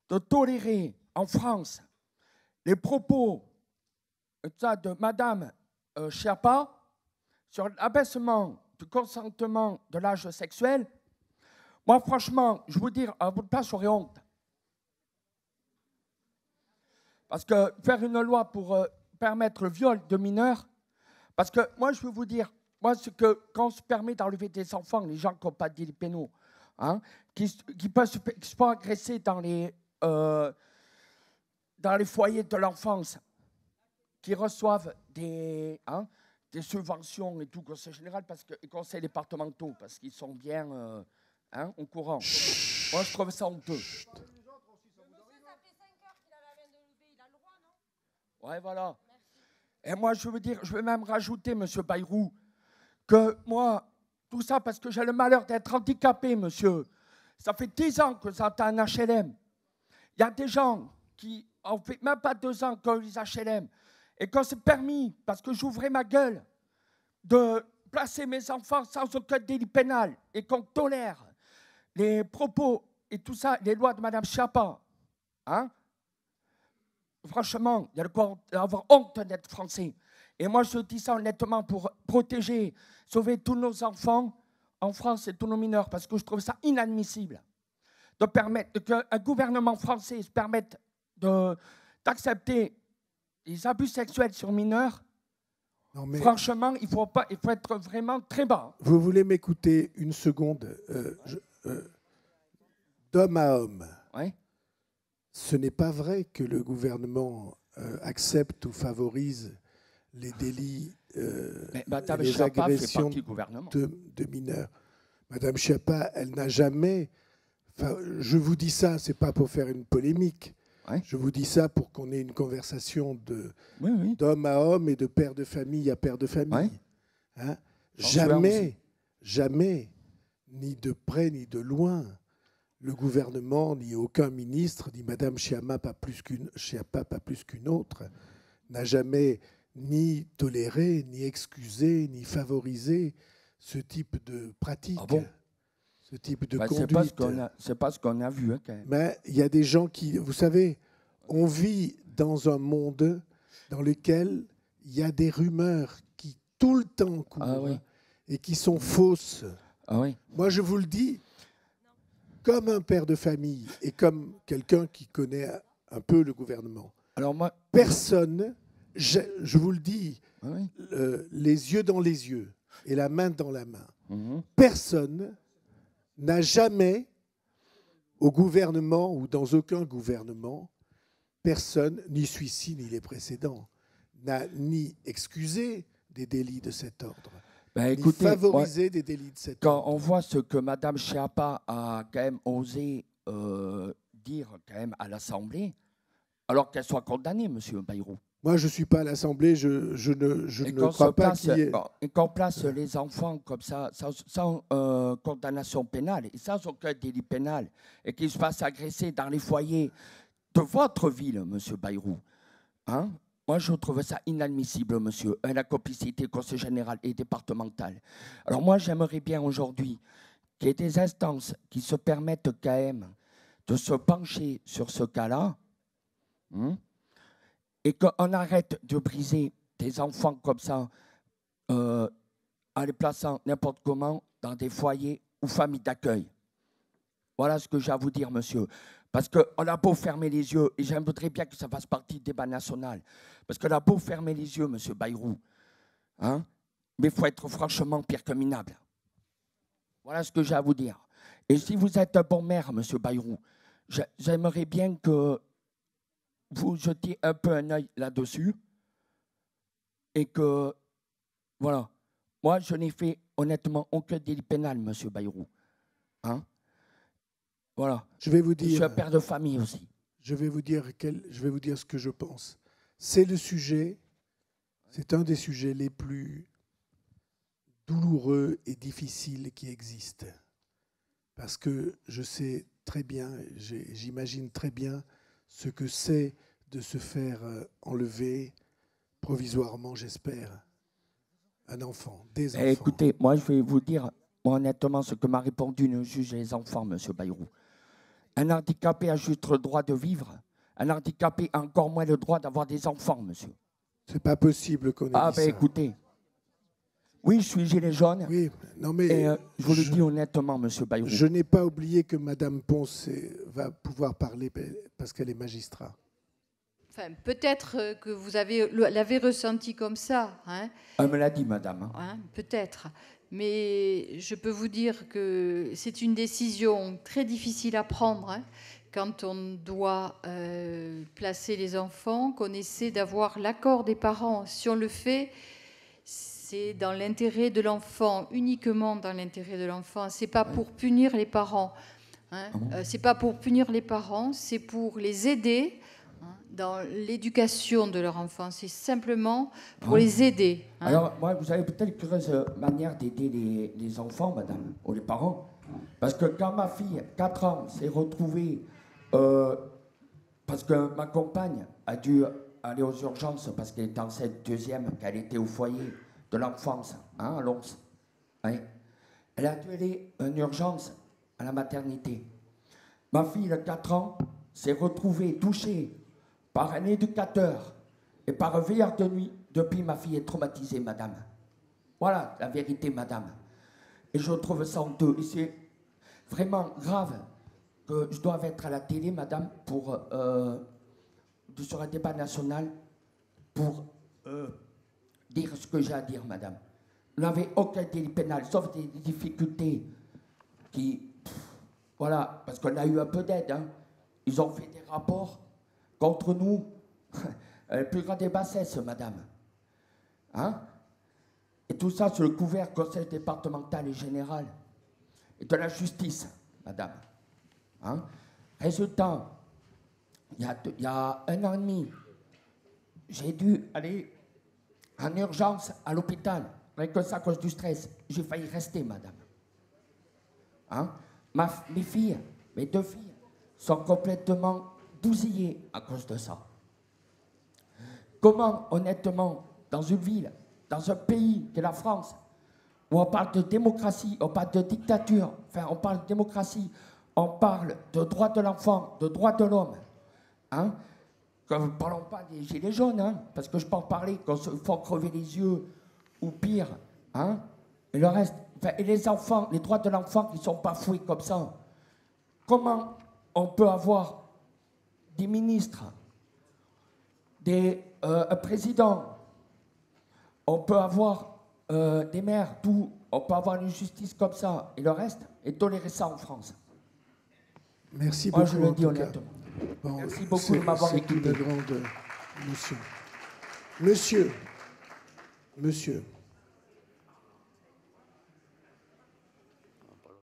[SPEAKER 19] de tolérer en France les propos de Madame Schiappa sur l'abaissement du consentement de l'âge sexuel. Moi, franchement, je vous dire, à votre place, j'aurais honte. Parce que faire une loi pour permettre le viol de mineurs, parce que moi, je veux vous dire, moi, c'est que quand on se permet d'enlever des enfants, les gens qui n'ont pas de délits pénaux, qui se font agresser dans les foyers de l'enfance, qui reçoivent des subventions et tout, conseil général et conseils départementaux, parce qu'ils sont bien au courant. Moi, je trouve ça honteux. Ouais, voilà. Et moi, je veux dire, je vais même rajouter, monsieur Bayrou, que moi, tout ça parce que j'ai le malheur d'être handicapé, monsieur. Ça fait 10 ans que j'entends un HLM. Il y a des gens qui ont fait même pas 2 ans que les HLM. Et quand c'est permis, parce que j'ouvrais ma gueule, de placer mes enfants sans aucun délit pénal et qu'on tolère les propos et tout ça, les lois de Mme Schiappa, hein? Franchement, il y a de quoi avoir honte d'être français. Et moi, je dis ça honnêtement pour protéger, sauver tous nos enfants en France et tous nos mineurs, parce que je trouve ça inadmissible de permettre qu'un gouvernement français se permette d'accepter les abus sexuels sur mineurs. Non, mais franchement, il faut être vraiment très bas.
[SPEAKER 1] Vous voulez m'écouter une seconde d'homme à homme.
[SPEAKER 19] Ouais.
[SPEAKER 1] Ce n'est pas vrai que le gouvernement accepte ou favorise les délits et les agressions de mineurs. Madame Schiappa, elle n'a jamais... je vous dis ça, ce n'est pas pour faire une polémique. Ouais. Je vous dis ça pour qu'on ait une conversation d'homme à homme et de père de famille à père de famille. Ouais. Hein? Jamais, ni de près ni de loin, le gouvernement, ni aucun ministre, ni Madame Schiappa pas plus qu'une autre, n'a jamais ni toléré, ni excusé, ni favorisé ce type de pratique. Ah bon? Ce type de conduite.
[SPEAKER 19] C'est pas ce qu'on a vu, hein, quand même.
[SPEAKER 1] Mais il y a des gens qui... Vous savez, on vit dans un monde dans lequel il y a des rumeurs qui tout le temps courent et qui sont fausses.
[SPEAKER 19] Ah, oui.
[SPEAKER 1] Moi, je vous le dis, comme un père de famille et comme quelqu'un qui connaît un peu le gouvernement. Alors moi, personne, je vous le dis, les yeux dans les yeux et la main dans la main, personne n'a jamais, au gouvernement ou dans aucun gouvernement, personne, ni celui-ci ni les précédents, n'a ni excusé des délits de cet ordre, ni favorisé des délits de cet ordre.
[SPEAKER 19] Quand on voit ce que Mme Schiappa a quand même osé dire quand même à l'Assemblée, alors qu'elle soit condamnée, M. Bayrou.
[SPEAKER 1] Moi, je ne suis pas à l'Assemblée, je ne crois pas qu'il y ait...
[SPEAKER 19] Et qu'on place les enfants comme ça, sans condamnation pénale, et sans aucun délit pénal, et qu'ils se fassent agresser dans les foyers de votre ville, M. Bayrou. Hein? Moi, je trouve ça inadmissible, monsieur, la complicité conseil général et départementale. Alors moi, j'aimerais bien aujourd'hui qu'il y ait des instances qui se permettent quand même de se pencher sur ce cas-là, et qu'on arrête de briser des enfants comme ça en les plaçant n'importe comment dans des foyers ou familles d'accueil. Voilà ce que j'ai à vous dire, monsieur. Parce qu'on a beau fermer les yeux, et j'aimerais bien que ça fasse partie du débat national, parce qu'on a beau fermer les yeux, monsieur Bayrou, hein, mais il faut être franchement pire que minable. Voilà ce que j'ai à vous dire. Et si vous êtes un bon maire, monsieur Bayrou, j'aimerais bien que vous jetiez un peu un œil là-dessus et que, voilà, moi, je n'ai fait honnêtement aucun délit pénal, monsieur Bayrou. Hein? Voilà.
[SPEAKER 1] Je vais vous dire.
[SPEAKER 19] Je suis un père de famille aussi.
[SPEAKER 1] Je vais vous dire ce que je pense. C'est le sujet, c'est un des sujets les plus douloureux et difficiles qui existent. Parce que je sais très bien, j'imagine très bien ce que c'est de se faire enlever provisoirement, j'espère, un enfant, des enfants.
[SPEAKER 19] Écoutez, moi, je vais vous dire honnêtement ce que m'a répondu le juge des enfants, monsieur Bayrou. Un handicapé a juste le droit de vivre. Un handicapé a encore moins le droit d'avoir des enfants, monsieur.
[SPEAKER 1] C'est pas possible qu'on ait dit ça.
[SPEAKER 19] Écoutez. Oui, je suis gilet jaune.
[SPEAKER 1] Oui, non mais...
[SPEAKER 19] Et je vous le dis honnêtement, monsieur Bayrou.
[SPEAKER 1] Je n'ai pas oublié que Madame Ponce va pouvoir parler parce qu'elle est magistrat.
[SPEAKER 9] Enfin, peut-être que vous l'avez ressenti comme ça. Hein.
[SPEAKER 19] Elle me l'a dit, madame.
[SPEAKER 9] Hein, peut-être. Mais je peux vous dire que c'est une décision très difficile à prendre hein, quand on doit placer les enfants, qu'on essaie d'avoir l'accord des parents. Si on le fait, c'est dans l'intérêt de l'enfant, uniquement dans l'intérêt de l'enfant. Ce n'est pas pour punir les parents. Hein. C'est pas pour punir les parents, c'est pour les aider dans l'éducation de leur enfant. C'est simplement pour les aider. Hein.
[SPEAKER 19] Alors, moi, vous avez peut-être une curieuse manière d'aider les enfants, madame, ou les parents. Parce que quand ma fille, 4 ans, s'est retrouvée... parce que ma compagne a dû aller aux urgences parce qu'elle était enceinte deuxième, qu'elle était au foyer de l'enfance, à Lons. Hein. Elle a dû aller en urgence à la maternité. Ma fille de 4 ans s'est retrouvée touchée par un éducateur et par un veilleur de nuit. Depuis, ma fille est traumatisée, madame. Voilà la vérité, madame. Et je trouve ça honteux. Et c'est vraiment grave que je doive être à la télé, madame, pour, sur un débat national, pour dire ce que j'ai à dire, madame. Vous n'avez aucun délit pénal, sauf des difficultés qui... voilà, parce qu'on a eu un peu d'aide. Hein. Ils ont fait des rapports contre nous. Le plus grand des bassesses, madame. Hein? Et tout ça sur le couvert conseil départemental et général. Et de la justice, madame. Hein? Résultat, il y a 1 an et demi, j'ai dû aller en urgence à l'hôpital. Rien que ça à cause du stress. J'ai failli rester, madame. Hein? Mes filles, mes 2 filles, sont complètement bousillées à cause de ça. Comment, honnêtement, dans une ville, dans un pays que la France, où on parle de démocratie, on parle de dictature, enfin, on parle de démocratie, on parle de droits de l'enfant, de droits de l'homme, hein? Ne parlons pas des gilets jaunes, hein, parce que je peux en parler, qu'on se font crever les yeux, ou pire, hein, et le reste, enfin, et les enfants, les droits de l'enfant qui sont bafoués comme ça. Comment on peut avoir des ministres, un président, on peut avoir des maires, tout, on peut avoir une justice comme ça, et le reste, et tolérer ça en France.
[SPEAKER 1] Merci
[SPEAKER 19] Moi,
[SPEAKER 1] beaucoup.
[SPEAKER 19] je le dis honnêtement.
[SPEAKER 1] Bon,
[SPEAKER 19] merci beaucoup de m'avoir écouté.
[SPEAKER 1] Monsieur.